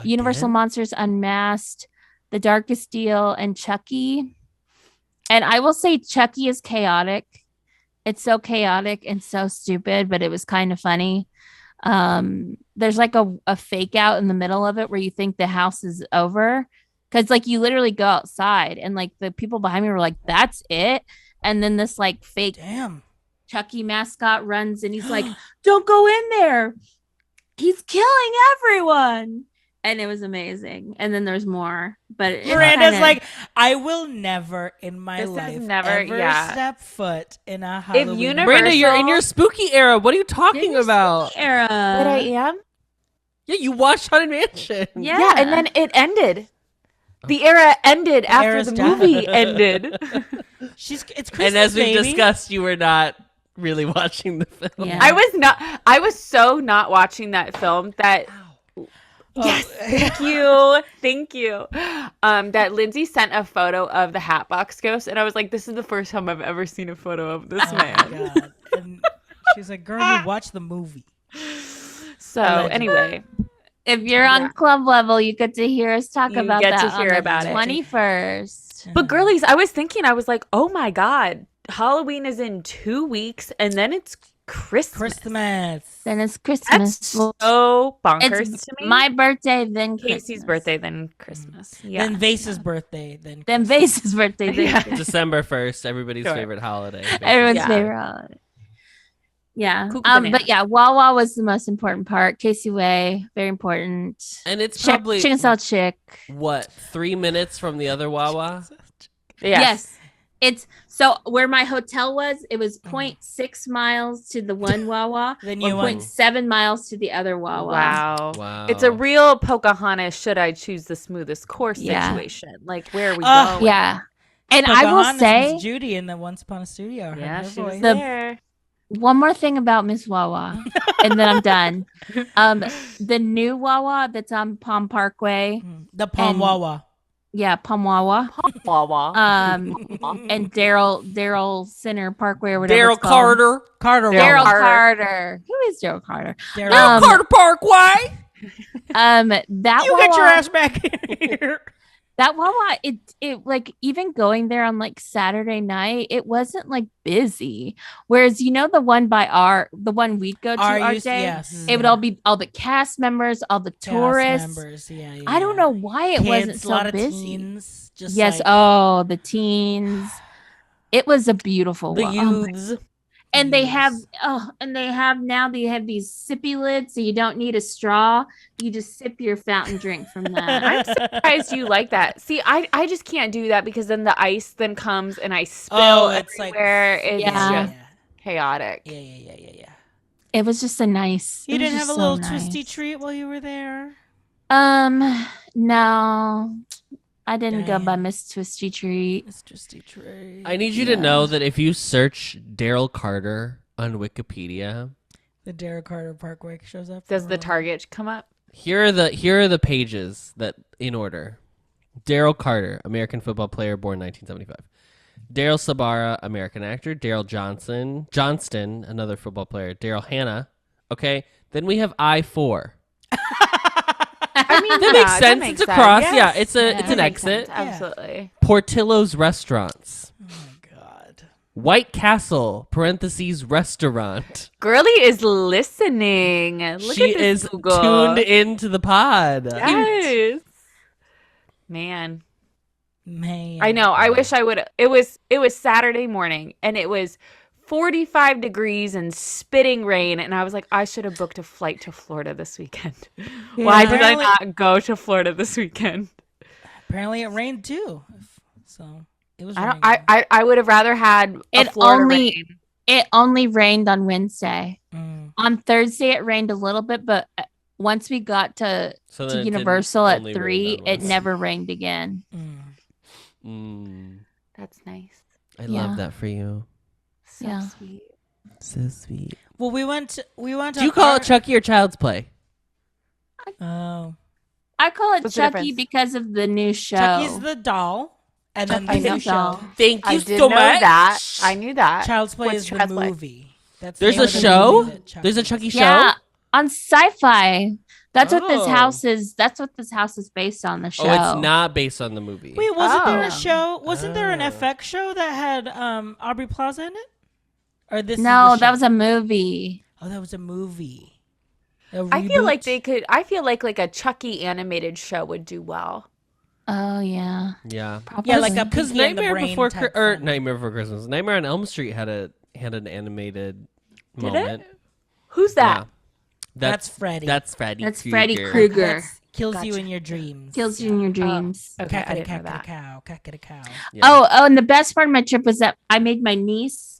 Universal Again? Monsters Unmasked, The Darkest Deal, and Chucky. And I will say Chucky is chaotic. It's so chaotic and so stupid, but it was kind of funny. There's like a fake out in the middle of it where you think the house is over. Cause like you literally go outside and like the people behind me were like, "That's it." And then this like fake Damn. Chucky mascot runs and he's like, "Don't go in there. He's killing everyone." And it was amazing. And then there's more. But it's Miranda's kinda- like, I will never in my This is life never- ever yeah. step foot in a Halloween. Universal- Miranda, you're in your spooky era. What are you talking You're about? era. But I am? Yeah, you watched Haunted Mansion. Yeah. And then it ended. The era ended after era's the done. movie ended. It's Christmas, And as we've baby. discussed, you were not really watching the film. Yeah. I was so not watching that film that yes, thank you. That Lindsay sent a photo of the Hatbox Ghost, and I was like, this is the first time I've ever seen a photo of this Oh man. my God. And she's like, girl, you watch the movie. So Allegedly. anyway, If you're on Yeah. club level, you get to hear us talk You about get that to hear on the about it. 21st. but girlies, I was thinking, I was like, oh my God, Halloween is in 2 weeks, and then it's Christmas. Then it's That's Christmas. so bonkers It's to me. my birthday, then Casey's Christmas. birthday, then Christmas. Yeah. Then Vase's birthday. Then Then Vase's birthday. Then Yeah. Christmas. December 1st, everybody's Sure. favorite holiday. Everyone's Yeah. favorite holiday. Yeah. Cuckoo But banana. yeah, Wawa was the most important part. Casey Way, very important. And it's Chick, probably, chicken salt chick. what, 3 minutes from the other Wawa? Yes. It's so where my hotel was, it was 0.6 miles to the one Wawa, Then you or went. 0.7 miles to the other Wawa. Wow. Wow. It's a real Pocahontas, should I choose the smoothest course Yeah. situation. Like, where are we Ah, going? Yeah. And I will Pocahontas say was Judy in the Once Upon a Studio. I heard Yeah, her she was voice. The- there. one more thing about Miss Wawa, and then I'm done. The new Wawa that's on Palm Parkway. The Palm and- Wawa. Pamwawa. Wawa. And Daryl Center Parkway or whatever. Daryl it's called. Carter Daryl Wawa. Carter. Who is Daryl Carter? Daryl Carter Parkway. That You Wawa, get your ass back here. that Wawa, it like even going there on like Saturday night, it wasn't like busy. Whereas the one we'd go to our day, yes. it would all be all the cast members, all the tourists. Members. Yeah, I don't know why it wasn't Kids, so a lot of busy. teens. Just Yes, like, the teens. It was a beautiful The one. youths. And they have Yes. now they have these sippy lids, so you don't need a straw. You just sip your fountain drink from that. I'm surprised you like that. See, I just can't do that because then the ice then comes and I spill it's everywhere. It's Yeah. just chaotic. Yeah. It was just a nice. You it was didn't have just a little so twisty nice. treat while you were there? No, I didn't go by Damn. Miss Twisty Treat. It's twisty treat. I need you to know that if you search Daryl Carter on Wikipedia, The Daryl Carter Parkway shows up. Does the Target come up? here are the pages that in order. Daryl Carter, American football player, born 1975. Daryl Sabara, American actor. Daryl Johnston, another football player. Daryl Hannah. Okay, then we have I-4. I mean, That makes sense. It's across. Yeah, it's That an makes exit. sense. Absolutely. Portillo's Restaurants. Oh my god. White Castle, parentheses, restaurant. Girly is listening. Look She at this is Google. tuned into the pod. Yes. Man. Man. I know. I wish I would. It was Saturday morning and it was 45 degrees and spitting rain. And I was like, I should have booked a flight to Florida this weekend. Why did I Apparently- not go to Florida this weekend? Apparently it rained too. So it was I raining. don't. I would have rather had a It Florida only- rain. It only rained on Wednesday. Mm. On Thursday, it rained a little bit, but once we got to So then it didn't Universal at only 3, rain on it Wednesday. never rained again. That's nice. I Yeah. love that for you. So Yeah. sweet. So sweet. Well, we went. Do you call it Chucky or Child's Play? Oh, I call it What's the Chucky difference? because of the new show. Chucky's the doll, and then Chucky's the the new doll. show. Thank I you did so know much. that. I knew that. Child's Play What's is the Child's Play? movie. That's There's the a name of the show? movie that There's a Chucky Chucky is. show? Yeah, on Sci-Fi. That's what this Oh. house is. That's what this house is based on. The show. Oh, it's not based on the movie. Wait, wasn't there Oh. a show? Wasn't there an Oh. FX show that had Aubrey Plaza in it? Or this? No, is the that show? was a movie. Oh, that was a movie. A I feel like reboot? they could. I feel like a Chucky animated show would do well. Oh yeah, Yeah. probably. Yeah, like a Because Pinky and the Nightmare Brain Before type or thing. Nightmare Before Christmas, Nightmare on Elm Street had an animated Did moment. it? Who's that? Yeah. That's Freddy. That's Freddy. That's Freddy Krueger. Krueger. That's kills you Gotcha. in your dreams. Kills you in your dreams. Okay, I didn't know Cackety that. cow. Cackety cow. Yeah. Oh, and the best part of my trip was that I made my niece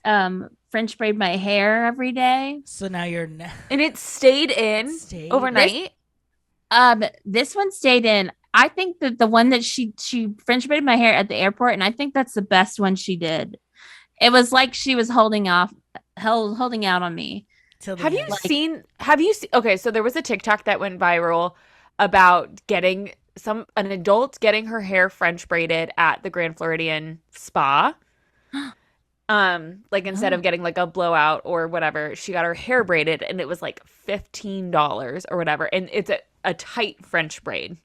French braid my hair every day. So now you're And it stayed in Stayed. overnight. This one stayed in. I think that the one that she French braided my hair at the airport, and I think that's the best one she did. It was like she was holding out on me. till the Have you end. seen? Okay, so there was a TikTok that went viral about getting an adult getting her hair French braided at the Grand Floridian spa. Like instead of getting like a blowout or whatever, she got her hair braided and it was like $15 or whatever, and it's a tight French braid.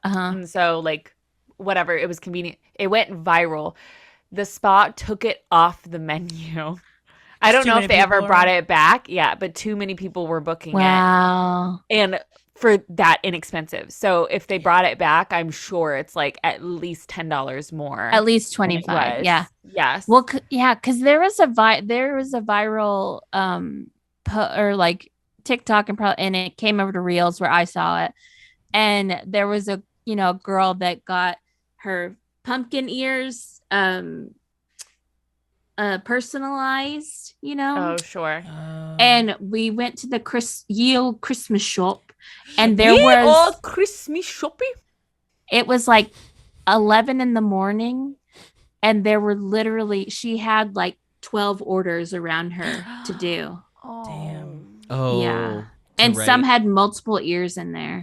And so like whatever, it was convenient. It went viral. The spa took it off the menu. I don't Too know many if they ever people brought were- it back. Yeah, but too many people were booking Wow. it. And for that inexpensive. So if they brought it back, I'm sure it's like at least $10 more. At least than it 25. was. Yeah. Yes. Well, because there was a viral or like TikTok and it came over to Reels where I saw it, and there was a girl that got her pumpkin ears personalized, Oh, sure. and we went to the Yale Christmas shop, and there Yeah, was oh, Christmas shopping. it was like 11 in the morning, and there were literally she had like 12 orders around her to do. Damn. Oh. Yeah. to And write. some had multiple ears in there.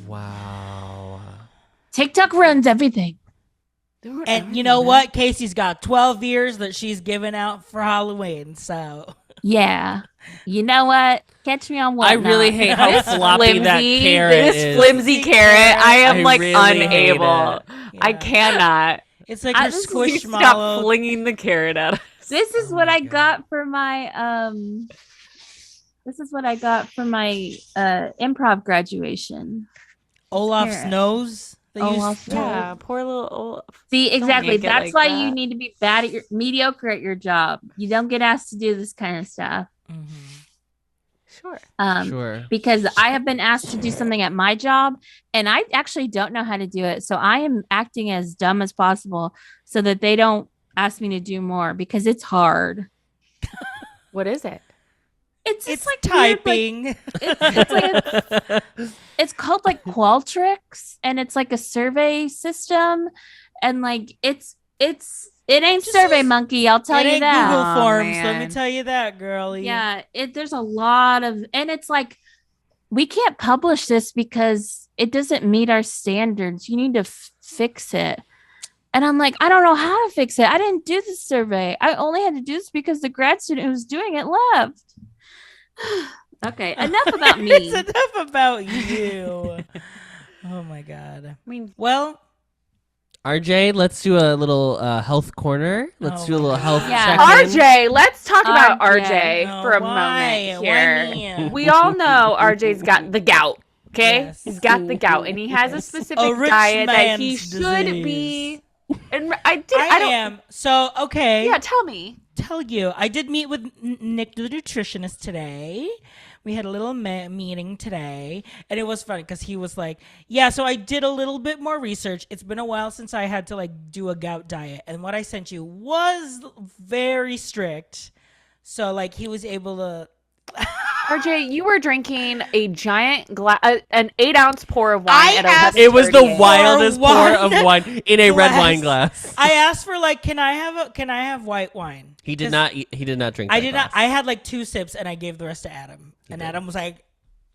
Wow. TikTok runs everything. And you know what? Casey's got 12 years that she's giving out for Halloween. So Yeah. You know what? Catch me on what? I really hate how floppy that carrot is. This flimsy carrot. I am I like really hate unable. it. I Yeah. cannot. It's like your this is- Stop squishmallow. flinging the carrot at us. This is Oh what my I God. got for my This is what I got for my improv graduation. Olaf's Carrot. nose. They Olaf's used nose. Yeah, poor little Olaf. See, exactly. make it That's like why that. you need to be mediocre at your job. You don't get asked to do this kind of stuff. Mhm. Sure. Sure. Because I have been asked to do something at my job and I actually don't know how to do it. So I am acting as dumb as possible so that they don't ask me to do more because it's hard. What is it? It's It's like weird, like, typing. it's like it's called like Qualtrics and it's like a survey system and like it ain't Just Survey use- Monkey, I'll tell It you ain't that. Google Oh, Forms. Let me man. tell you that, girlie. Yeah, there's a lot of, and it's like we can't publish this because it doesn't meet our standards. You need to fix it. And I'm like, I don't know how to fix it. I didn't do the survey. I only had to do this because the grad student who was doing it left. Okay, enough about me. It's enough about you. Oh my God. I mean, Well, RJ, let's do a little health corner. Let's Oh do a my little God. health Yeah. check-in. RJ, let's talk about RJ. RJ oh, for a why? moment Why here. me? We all know RJ's got the gout. Okay, Yes. he's got the gout, and he has a Yes. specific A rich diet that he man's should disease. be. And I don't. am. So, okay. Yeah, tell me. Tell you. I did meet with Nick, the nutritionist, today. We had a little meeting today, and it was funny because he was like, yeah, so I did a little bit more research. It's been a while since I had to like do a gout diet, and what I sent you was very strict. So like he was able to RJ, you were drinking a giant glass, an 8-ounce pour of wine I at asked- 11:38. It was the wildest For pour one of wine in a red wine glass. I asked for like, can I have white wine? He did 'Cause not. He did not drink. I that did not. glass. I had like 2 sips and I gave the rest to Adam. And did. Adam was like,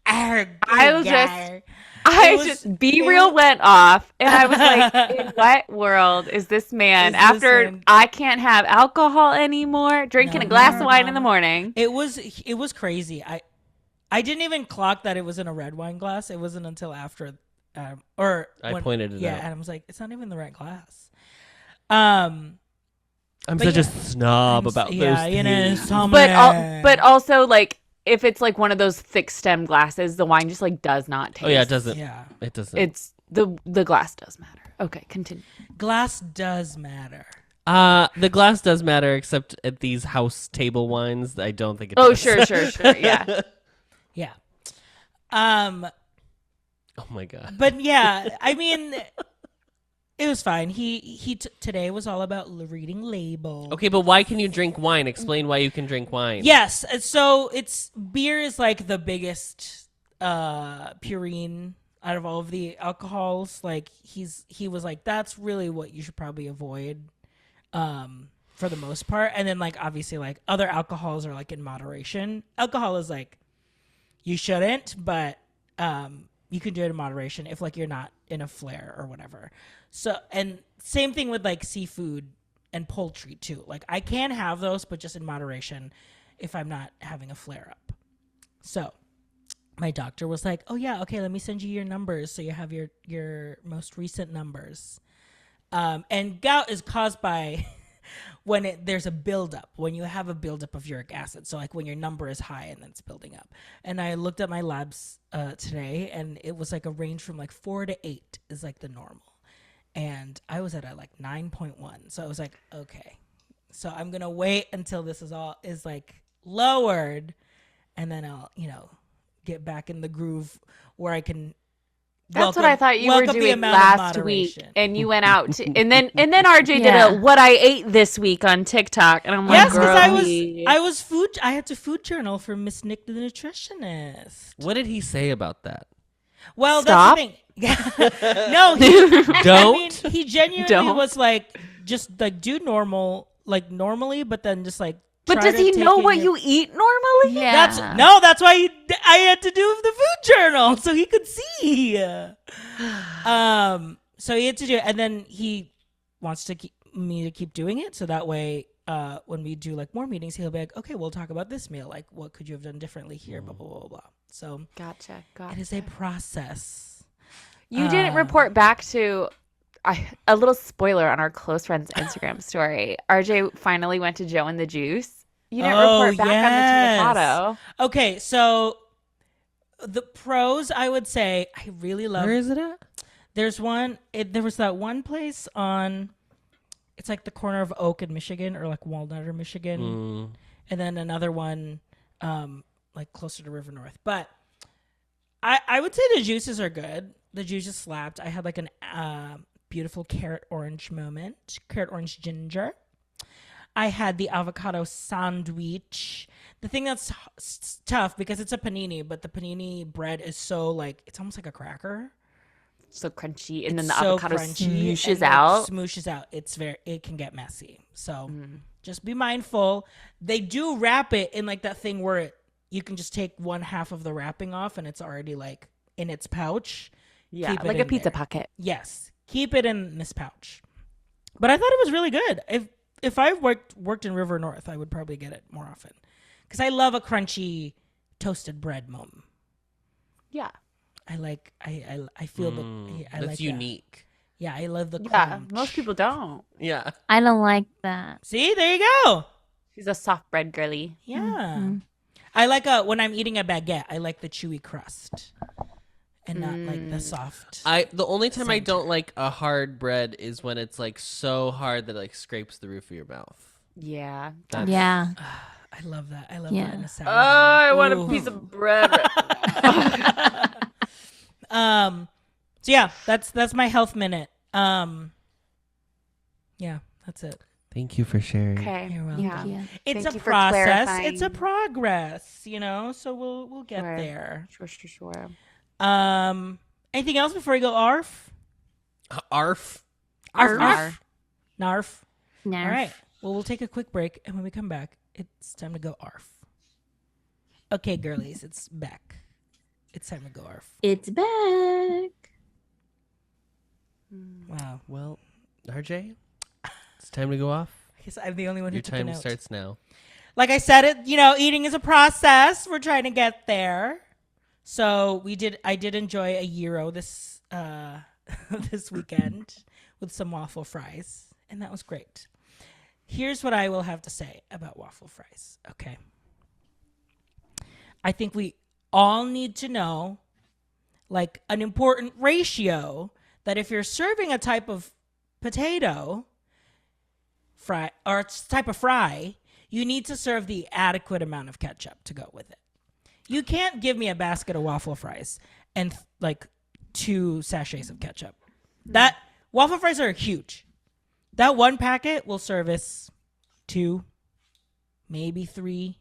I was just. I was- just Be Real went off, and I was like, "In what world is this man? Is this After man- I can't have alcohol anymore, drinking No, a glass no, of wine no. in the morning." It was crazy. I didn't even clock that it was in a red wine glass. It wasn't until after, I when- pointed it Yeah, out. Adam was like, it's not even the right glass. I'm but such yeah. a snob about those you know, things. some- But also like if it's like one of those thick stem glasses, the wine just like does not taste. Oh yeah, it doesn't. Yeah, It doesn't. It's the glass does matter. Okay, continue. glass does matter. The glass does matter, except at these house table wines. I don't think it Oh, does. sure. Yeah. Yeah. Oh my god. But yeah, I mean, it was fine. Today was all about reading labels. Okay, but why can you drink wine? Explain why you can drink wine. Yes, so beer is like the biggest purine out of all of the alcohols. Like he was like, that's really what you should probably avoid for the most part. And then like obviously like other alcohols are like in moderation. Alcohol is like you shouldn't, but you can do it in moderation if like you're not in a flare or whatever. So, and same thing with like seafood and poultry too. Like I can have those, but just in moderation if I'm not having a flare up. So my doctor was like, oh yeah, okay, let me send you your numbers so you have your most recent numbers. And gout is caused by when there's a buildup, when you have a buildup of uric acid. So like when your number is high and then it's building up. And I looked at my labs today and it was like a range from like 4 to 8 is like the normal. And I was at like 9.1. So I was like, okay, so I'm going to wait until this is like lowered and then I'll, get back in the groove where I can That's what I thought you were welcome the doing amount of last week, moderation. and you went out, and then RJ Yeah. did a what I ate this week on TikTok, and I'm like, Yes, because girl, I had to food journal for Miss Nick the nutritionist. What did he say about that? Well, Stop. that's the thing. No, Don't. he genuinely Don't. was like, just like do normal, like normally, but then just like. but try does to he take know in what your- you eat normally? Yeah. That's why I had to do the food journal so he could see. So he had to do it, and then he wants to me to keep doing it, so that way when we do like more meetings, he'll be like, okay, we'll talk about this meal, like what could you have done differently here, blah blah blah blah. So Gotcha. it is a process. You didn't report back to a little spoiler on our close friends Instagram story. RJ finally went to Joe and the Juice. You didn't report back on the Tunicado. Okay, so the pros, I would say, I really love. Where is it at? There's one. There was that one place on. It's like the corner of Oak in Michigan, or like Walnut or Michigan, and then another one, like closer to River North. But I would say the juices are good. The juices slapped. I had like an beautiful carrot orange moment, carrot orange ginger. I had the avocado sandwich. The thing that's tough because it's a panini, but the panini bread is so like it's almost like a cracker. So crunchy, and then It's the so avocado crunchy smooshes and, like, out. Smooshes out. It can get messy. So just be mindful. They do wrap it in like that thing where you can just take one half of the wrapping off and it's already like in its pouch. Yeah, Keep it like a in pizza there. pocket. Yes, keep it in this pouch. But I thought it was really good. If I worked in River North, I would probably get it more often because I love a crunchy toasted bread moment. Yeah. I feel I That's like unique. That. Yeah, I love the Yeah, crunch. most people don't. Yeah. I don't like that. See, there you go. She's a soft bread girly. Yeah. I like when I'm eating a baguette, I like the chewy crust and not like the soft. The only time I don't like a hard bread is when it's like so hard that it like scrapes the roof of your mouth. Yeah. That's, Yeah. I love that. I love Yeah. that in a salad. I want Ooh. a piece of bread. So yeah, that's my health minute. Yeah, that's it. Thank you for sharing. Okay. You're welcome. Yeah. Yeah. It's Thank a you for process. clarifying. It's a progress, so we'll get Sure. there. Sure. Anything else before we go arf? Arf. Arf. Arf. Narf. No. All right. Well, we'll take a quick break, and when we come back, it's time to go arf. Okay, girlies, it's back. It's time to go arf. It's back. Wow. Well, RJ, it's time to go off. I guess I'm the only one who Your took a time note. starts now. Like I said, eating is a process. We're trying to get there. So I did enjoy a gyro this this weekend with some waffle fries, and that was great. Here's what I will have to say about waffle fries. Okay. I think we all need to know like an important ratio that if you're serving a type of potato fry or type of fry, you need to serve the adequate amount of ketchup to go with it. You can't give me a basket of waffle fries and like 2 sachets of ketchup. That waffle fries are huge. That one packet will service 2, maybe 3,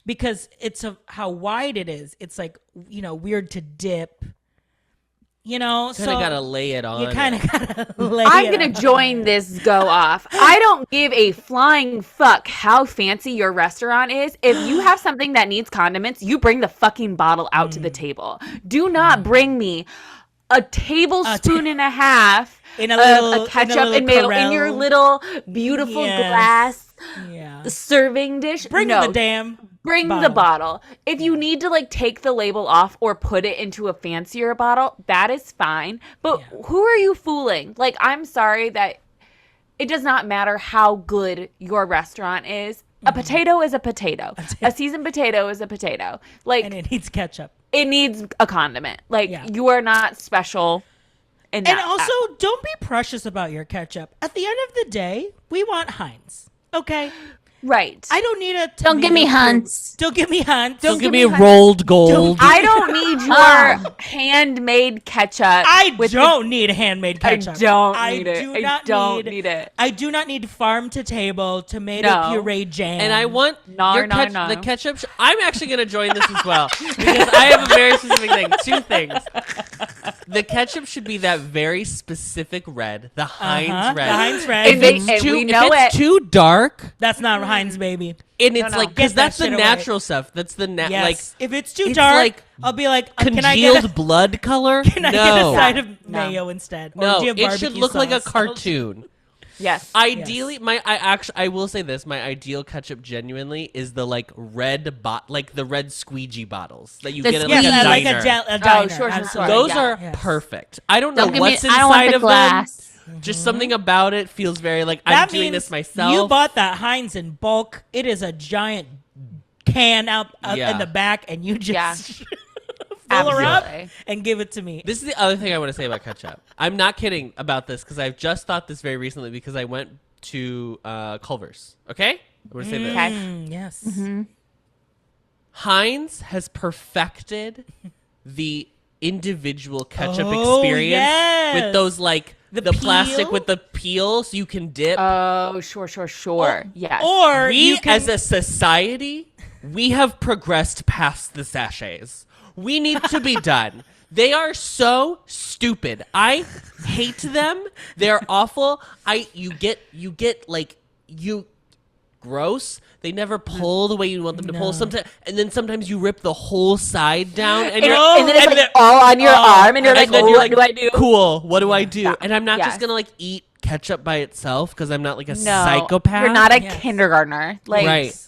because it's how wide it is. It's like weird to dip. Kind of gotta lay it on. You kind of gotta lay I'm it gonna on. join this go off. I don't give a flying fuck how fancy your restaurant is. If you have something that needs condiments, you bring the fucking bottle out to the table. Do not bring me a tablespoon and a half in a little ketchup in in your little beautiful glass serving dish. Bring no. the damn Bring bottle. the bottle. If you need to like take the label off or put it into a fancier bottle, that is fine. But who are you fooling? Like, I'm sorry that it does not matter how good your restaurant is. A potato is a potato. A seasoned potato is a potato. Like, and it needs ketchup. it needs a condiment. Like, you are not special. In that And also, don't be precious about your ketchup. At the end of the day, we want Heinz. Okay? right. I don't need a Don't give me tomato hunts. Don't give me Hunt. Don't give me rolled gold. I don't need your handmade ketchup. I don't need handmade ketchup. I don't I need it. do I not don't need it. I do not need farm to table tomato No. puree jam. And I want No. the ketchup. I'm actually going to join this as well because I have a very specific thing. 2 things. The ketchup should be that very specific red, the Heinz red. The Heinz red. And we know if it's it. too dark, That's not Heinz, baby. And it's No. like, because Get that that's the shit away. natural stuff. That's the Yes. like If it's too it's dark, like I'll be like, congealed can I get a, blood color. can I get a No, side of No. mayo instead? Or no, do you have it should barbecue look like a sauce? cartoon. Yes. Ideally, I will say this: my ideal ketchup, genuinely, is the like red like the red squeegee bottles that you The get at Yes, like a I diner. like a Oh, diner. sure. absolutely. Those Yeah. are Yes. perfect. I don't know Don't give me. what's I don't want inside the of them. glass. Just something about it feels very like I'm That doing means this myself. you bought that Heinz in bulk. It is a giant can out Yeah. in the back, and you just Yeah. fill her up Absolutely. and give it to me. This is the other thing I want to say about ketchup. I'm not kidding about this because I've just thought this very recently because I went to Culver's. Okay? I'm going to say this. Okay. Yes. Heinz has perfected the individual ketchup Oh, experience yes. with those like The the plastic peel? with the peel so you can dip. Oh, sure. Yes. Or we you can as a society, we have progressed past the sachets. We need to be done. They are so stupid. I hate them. They're awful. You get like you gross. They never pull the way you want them to pull. Sometimes, and then sometimes you rip the whole side down, and you're and then it's and like all on your arm, and you're like, then oh, you're what do I do? Cool. What do I do? Yeah. And I'm not Yes. just gonna like eat ketchup by itself because I'm not like a No, psychopath. You're not a Yes. kindergartner. Like, Right.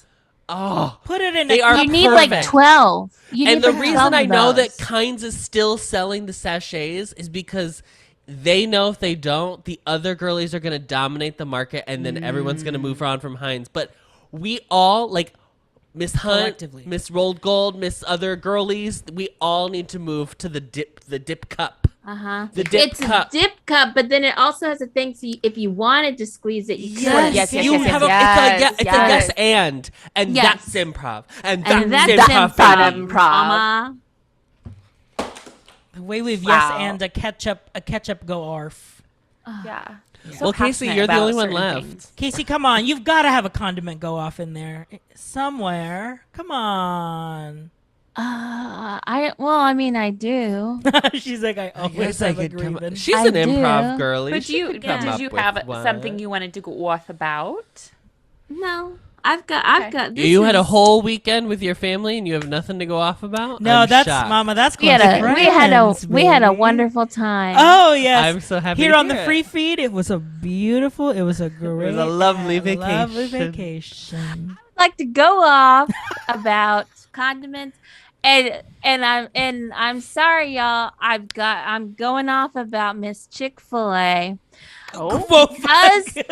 Oh. put it in They a are cup. You need like perfect. 12. You And need the like reason 12 I of know that those. Heinz is still selling the sachets is because they know if they don't, the other girlies are going to dominate the market and then everyone's going to move on from Heinz. But we all, like Miss Hunt, Collectively. Miss Rolled Gold, Miss Other Girlies, we all need to move to the dip cup. Uh-huh. The dip It's cup. a dip cup, but then it also has a thing. So if you wanted to squeeze it, you could. Yes, you yes, have yes, it's a yes. yes, and Yes. that's improv, and And that's that's improv. improv. baby. Mama. The way we've Wow. yes and a ketchup go arf. yeah. Well, Casey, passionate you're the about only one certain left. things. Casey, come on. You've got to have a condiment go off in there somewhere. Come on. I mean, I do. She's like, I always Yes, I have a could come. grievance. She's I an improv do. girly. But She you could come did up you with have one. something you wanted to go off about? No, I've got. This You had a is- whole weekend with your family and you have nothing to go off about? No, I'm that's shocked. Mama. That's We had close a we had a baby. wonderful time. Oh yes. I'm so happy Here to on the hear it. free feed, it was a beautiful. It was a great. lovely Lovely vacation. vacation. I'd like to go off about condiments, and I'm sorry, y'all. I'm going off about Miss Chick-fil-A Whoa, because good.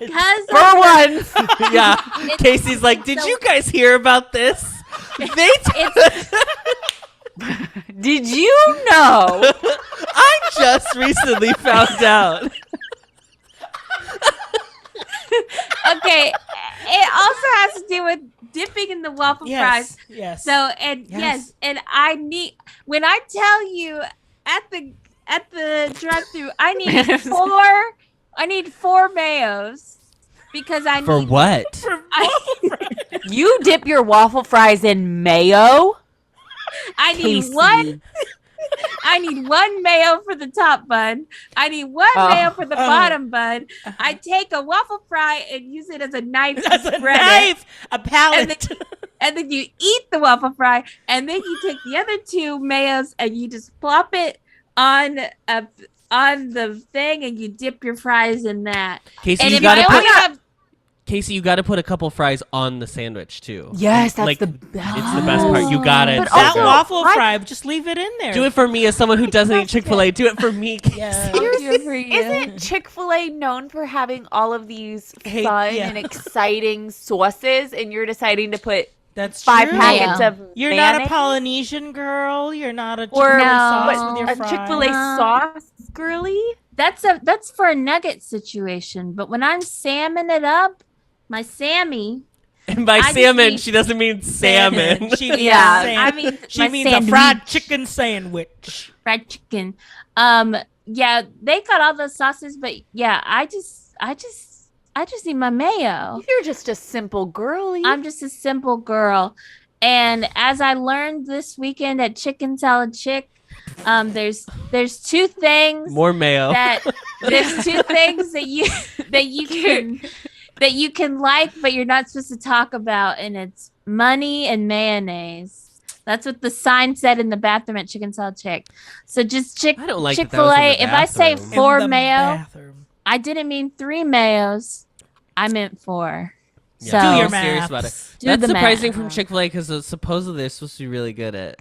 because For once. Yeah. Casey's like, did so- you guys hear about this? They Did you know? I just recently found out. okay. It also has to do with dipping in the waffle fries. Yes. Yes. So and Yes. yes, and I need when I tell you at the drive-through, I need four mayos because I For need what? You dip your waffle fries in mayo? I need Casey. one. I need one mayo for the top bun. I need one mayo for the bottom bun. I take a waffle fry and use it as a knife That's to a spread knife, a it. palette. And then you eat the waffle fry, and then you take the other two mayos and you just plop it on the thing, and you dip your fries in that. Casey, And you if gotta I put only have Casey, you gotta put a couple fries on the sandwich too. Yes, that's Like, the It's the best part. You gotta. But It's so that also- good. waffle I- fry, just leave it in there. Do it for me as someone who doesn't eat Chick-fil-A. Do it for me, Casey. Yeah. Good for you. Isn't Chick-fil-A known for having all of these Hey, fun yeah. and exciting sauces, and you're deciding to put That's 5 true. packets of You're not a mayonnaise? Polynesian girl. You're not a Or Chick-fil-A No. sauce with your a fries. Chick-fil-A sauce, girly? That's for a nugget situation. But when I'm salmon it up, my Sammy. And by I just salmon, need she doesn't mean salmon. She means Yeah, sand- I mean she my means a sandwich. fried chicken sandwich. Fried chicken. Yeah, they got all those sauces, but yeah, I just need my mayo. You're just a simple girly. I'm just a simple girl. And as I learned this weekend at Chicken Salad Chick, there's two things More mayo. that there's two things that you that you can like, but you're not supposed to talk about, and it's money and mayonnaise. That's what the sign said in the bathroom at Chicken Salad Chick. So just I don't like that that was in Chick-fil-A. the If I say bathroom. 4 In the mayo, bathroom. I didn't mean 3 mayos. I meant 4. Yeah, So Do your I'm serious about it. maths. Do That's the surprising math. from Chick-fil-A because supposedly they're supposed to be really good at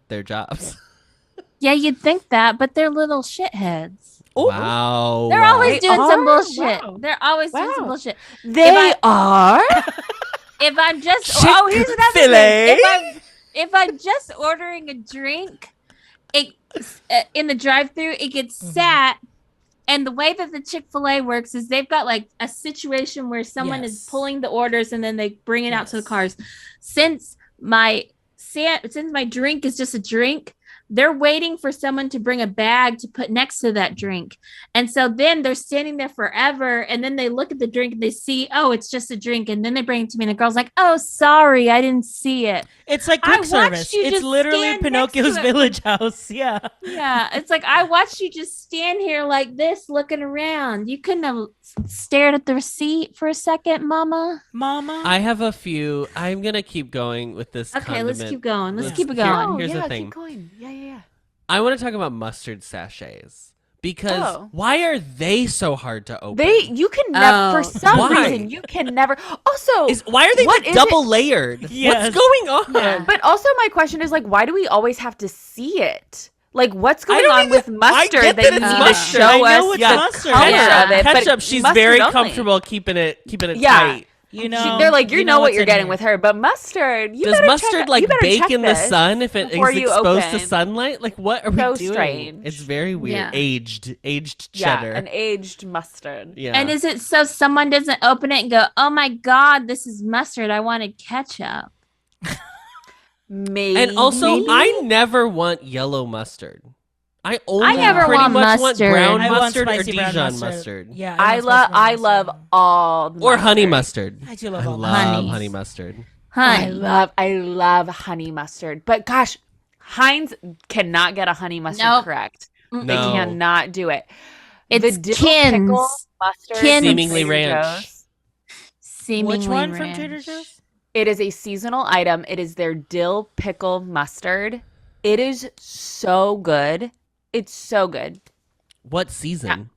their jobs. Yeah, you'd think that, but they're little shitheads. Wow. They're always They doing some are? bullshit. Wow. They're always doing some Wow. bullshit. They are. If I'm just here's another Chick-fil-A. thing. If I'm just ordering a drink, it in the drive-thru, it gets sat. And the way that the Chick-fil-A works is they've got like a situation where someone is Yes. pulling the orders and then they bring it out to the Yes. cars. Since my drink is just a drink, they're waiting for someone to bring a bag to put next to that drink. And so then they're standing there forever. And then they look at the drink and they see, oh, it's just a drink. And then they bring it to me. And the girl's like, oh, sorry, I didn't see it. It's like I quick watched service. you It's just literally stand next Pinocchio's to it. Village House. Yeah. Yeah. It's like, I watched you just stand here like this looking around. You couldn't have stared at the receipt for a second, Mama. Mama. I have a few. I'm going to keep going with this Okay, let's condiment. keep going. Let's Let's keep it hear- going. Here's the yeah, thing. keep going. Yeah. I want to talk about mustard sachets because Oh. why are they so hard to open? You can never, for some Why? reason, you can never. Also, Why are they what like is double it- layered? Yes. What's going on? Yeah. But also, my question is like, why do we always have to see it? Like, what's going don't on even- with I mustard get that that you it's need mustard. to I show know us it's the mustard. color Yeah. of it? but Ketchup, she's mustard very only. comfortable keeping it Yeah. tight. You know, They're like, you know what what's you're in getting here. with her, but mustard. You Does better mustard check, like you better bake check in the this sun if it before is you exposed to open. sunlight? Like what are So we doing? strange. It's very weird. Yeah. Aged Yeah, cheddar. an aged mustard. Yeah. And is it so someone doesn't open it and go, oh my God, this is mustard. I wanted ketchup. Maybe. And also, I never want yellow mustard. I only never pretty want much mustard. want brown I want mustard or spicy brown Dijon mustard. Yeah, I want love. spicy brown I love mustard. all. The Or honey mustard. mustard. I do love I all love Honey. honey mustard. Honey. I love honey mustard. But gosh, Heinz cannot get a honey mustard Nope. correct. No. They cannot do it. It's the dill Kins. pickle mustard, Kins. from Seemingly Trader ranch. Joe's. Seemingly Which one from ranch. Trader Joe's? It is a seasonal item. It is their dill pickle mustard. It is so good. It's so good. What season?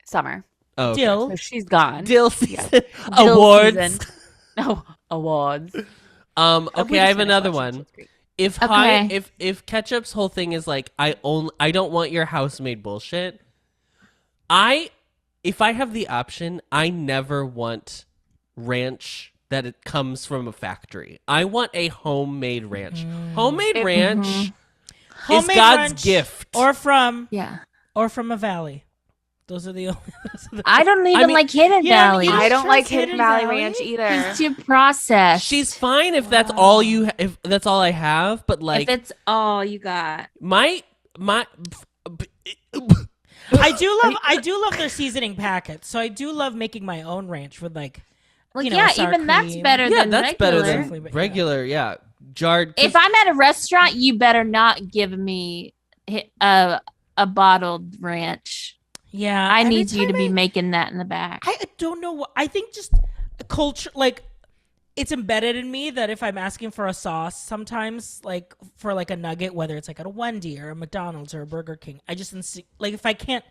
Summer. Oh, okay. Dill. So she's gone. Dill season. Dill Awards. season. No awards. Okay, We I just have finished another watching one. Schitt's Creek. If Okay. if Ketchup's whole thing is like I don't want your house made bullshit. If I have the option, I never want ranch that it comes from a factory. I want a homemade ranch. Homemade ranch is Homemade God's ranch gift. or from Yeah. a valley. Those are the only. Those are the, I don't even mean, like Hidden yeah, Valley. you I don't trust like Hidden Hidden Valley Valley? Ranch either. It's too processed. She's fine if that's all you if that's all I have, but like if it's all you got. my I do love their seasoning packets. So I do love making my own ranch with like. Like, You know, yeah, sour even that's cream. better yeah, than that's regular. better Definitely, than but yeah. regular, yeah. Jarred. 'cause If I'm at a restaurant, you better not give me a bottled ranch. Yeah, I every need you to time be making that in the back. I don't know what I think. Just culture, like it's embedded in me that if I'm asking for a sauce, sometimes like for like a nugget, whether it's like at a Wendy or a McDonald's or a Burger King, I just like if I can't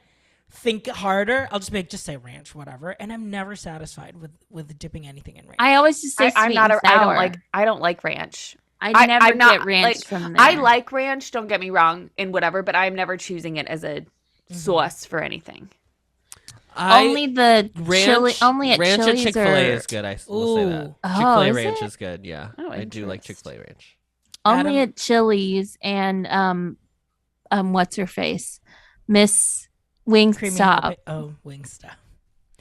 think harder, I'll just be like, just say ranch, whatever. And I'm never satisfied with dipping anything in ranch. I always just say sweet I'm not. and I don't sour. like. I don't like ranch. I never I'm not, get ranch like, from there. I like ranch. Don't get me wrong, and whatever. But I'm never choosing it as a sauce for anything. only the ranch, chili. Only at ranch Chili's at Chick-fil-A or is good. I will say that. Ooh. Oh, Chick-fil-A is ranch it? is good. Yeah, Oh, I do like interest. Chick-fil-A ranch. only Adam? at Chili's and what's her face, Miss Creamy Wingstop. oh, Wingstop.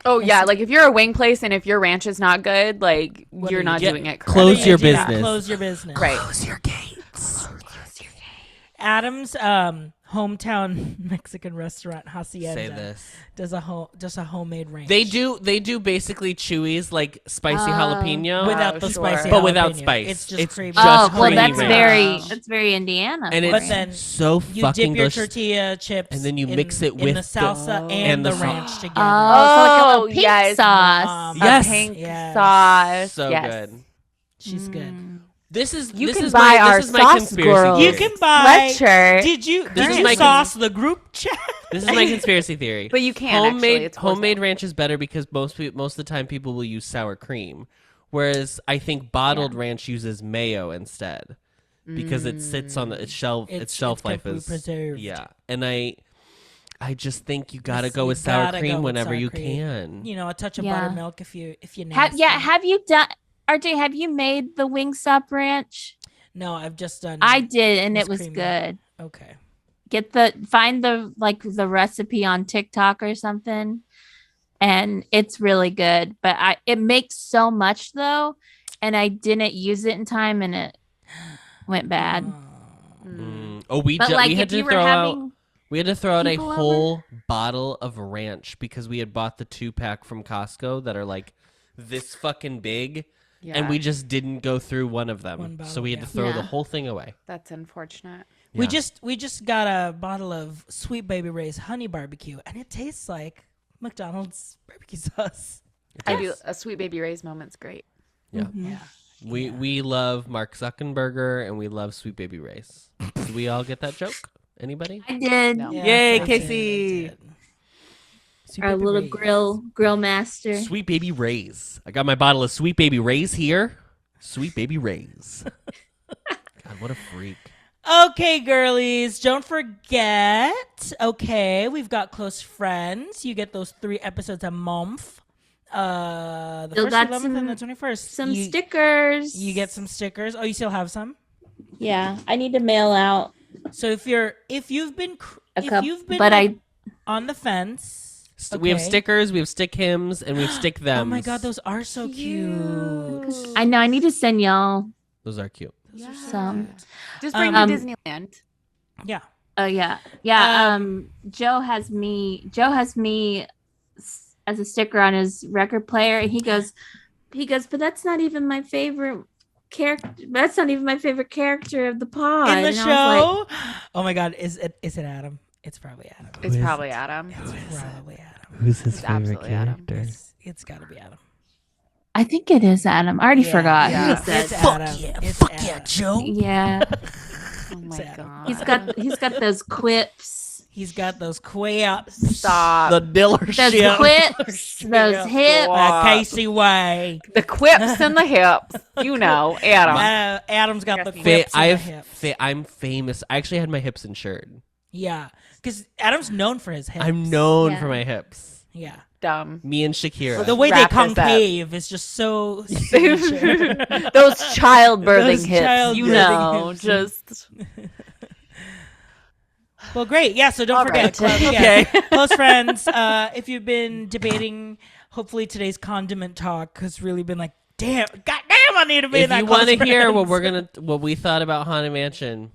Oh yeah, like if you're a wing place and if your ranch is not good, like What you're do you not get? doing it correct. Close your Do that. business. Close your business. Right. Close your gates. Adam's hometown Mexican restaurant Hacienda Say this. does a homemade ranch. They do basically Chewy's like spicy jalapeno without the sure. spicy, but without jalapeno. spice. It's just creamy. Oh, well, creamy that's ranch. very Indiana. And for it's you. then so You fucking dip your delicious. tortilla chips And then you in- mix it in with the salsa the- and the and the ranch sauce. together. Oh, so like a little pink yes. sauce. Yes. A pink Yes. sauce. So yes. good. She's good. This is You this can is buy my, our this is my sauce conspiracy girl theory. You can buy. sweatshirt. Did you is my sauce the group chat? This is my conspiracy theory. But you can't actually. It's homemade wholesale. ranch is better because most of the time people will use sour cream, whereas I think bottled ranch uses mayo instead because it sits on its shelf. Its shelf life carefully is preserved. Yeah, and I just think you gotta go You with sour gotta cream go with whenever sour you cream. can. You know, a touch of Yeah. buttermilk if you nasty. Have you done, RJ? Have you made the Wingstop ranch? No, I've just done. I did, and It's it was creamy. good. Okay. Find the recipe on TikTok or something, and it's really good. But it makes so much though, and I didn't use it in time, and it went bad. Oh, we But like, had if to you were throw out. having, We had to throw out a people over? whole bottle of ranch because we had bought the 2-pack from Costco that are like this fucking big, and we just didn't go through one of them. One bottle, So we had yeah. to throw the Yeah. whole thing away. That's unfortunate. We Yeah. just got a bottle of Sweet Baby Ray's honey barbecue, and it tastes like McDonald's barbecue sauce. I do. A Sweet Baby Ray's moment's great. Yeah. Yeah. We love Mark Zuckerberger and we love Sweet Baby Ray's. Did we all get that joke? Anybody? I did. No. Yes, Yay, I did, Casey. I did. Sweet Our Baby little Ray's. grill master. Sweet Baby Ray's. I got my bottle of Sweet Baby Ray's here. Sweet Baby Ray's. God, what a freak. Okay, girlies, don't forget. Okay, we've got close friends. You get those 3 episodes a month. The Still first, got 11th, and the 21st. Some You- stickers. You get some stickers. Oh, you still have some? Yeah, I need to mail out So if you've been a couple, like, but on the fence, We have okay. stickers, we have stick hymns, and we have stick them. Oh my god, those are so cute. I know I need to send y'all Those are cute. some. Just bring Um, me to Disneyland. Yeah. Oh yeah. Joe has me as a sticker on his record player, and he goes, but that's not even my favorite character. That's not even my favorite character of the pod. In the And I was show. Oh my god, is it Adam? It's probably Adam. It's probably Adam. It's probably Adam. Who's his It's absolutely Adam. It's got to be Adam. I think it is Adam. I already Yeah, forgot yeah. who said. It's Adam. It's Adam. Joe. Yeah, Oh my Adam. god. he's got those quips. He's got those quips. Stop. The Those dealership. quips. Those hips. Casey Way. The quips and the hips. You know, Adam. Adam's got the Fa- quips and the hips. I'm famous. I actually had my hips insured. Yeah, because Adam's known for his hips. I'm known Yeah. for my hips. Yeah. Dumb. Me and Shakira. The way they wrap this up. concave is just so signature. Those childbirthing Those hips. You childbirthing know, hips. just Well, great. Yeah, so don't All forget. right. Yeah. Close friends. If you've been debating, hopefully today's condiment talk has really been like, goddamn, I need to be in If that you want to Close hear Friends. what we thought about Haunted Mansion,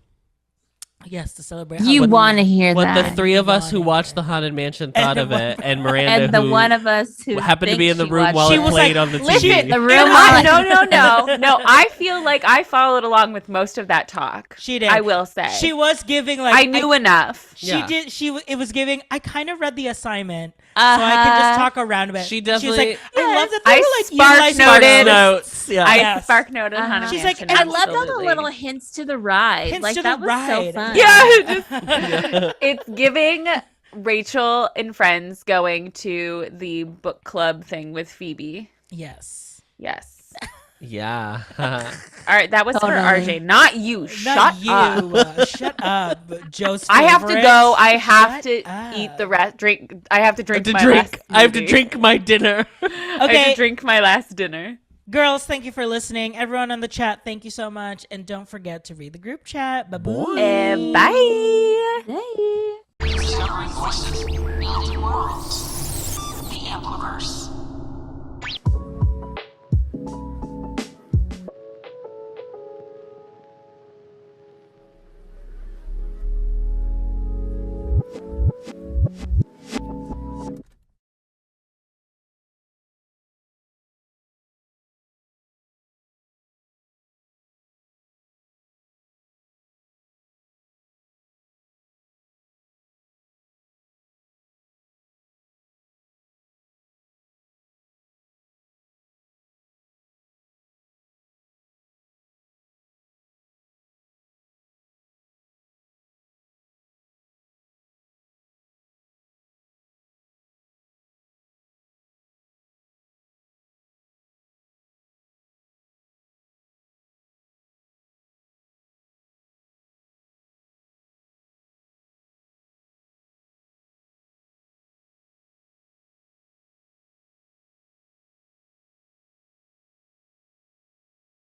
Yes, to celebrate. You Halloween. want to hear what the that? 3 of us who wanna watched hear. the Haunted Mansion thought of it, and Miranda And the who one of us who happened to be in thinks the she room watched while She it was played like, on the listen. TV. The room. No. I feel like I followed along with most of that talk. She did. I will say. She was giving like I knew enough. She Yeah. did. It was giving. I kind of read the assignment, so I can just talk around a bit. She She was definitely- like, I love that they I were like spark utilizing noted. Notes. Yeah. I Yes. spark noted Uh-huh. Haunted She's like, Mansion, I loved all the absolutely. little hints to the ride. Hints like to that the was so ride. fun. Yeah, it's giving Rachel and friends going to the book club thing with Phoebe. Yes. Yes. Yeah. All right, that was for Totally. RJ, not you. Not Shut you. up. Shut up, Joe's. I have to favorite. go. I have Shut to up. eat the rest. Drink. I have to drink. I have to smoothie. drink my dinner. I have Okay, to drink my last dinner. girls, thank you for listening. Everyone on the chat, thank you so much, and don't forget to read the group chat. Bye bye. Bye. Hey. Discovering voices, building worlds.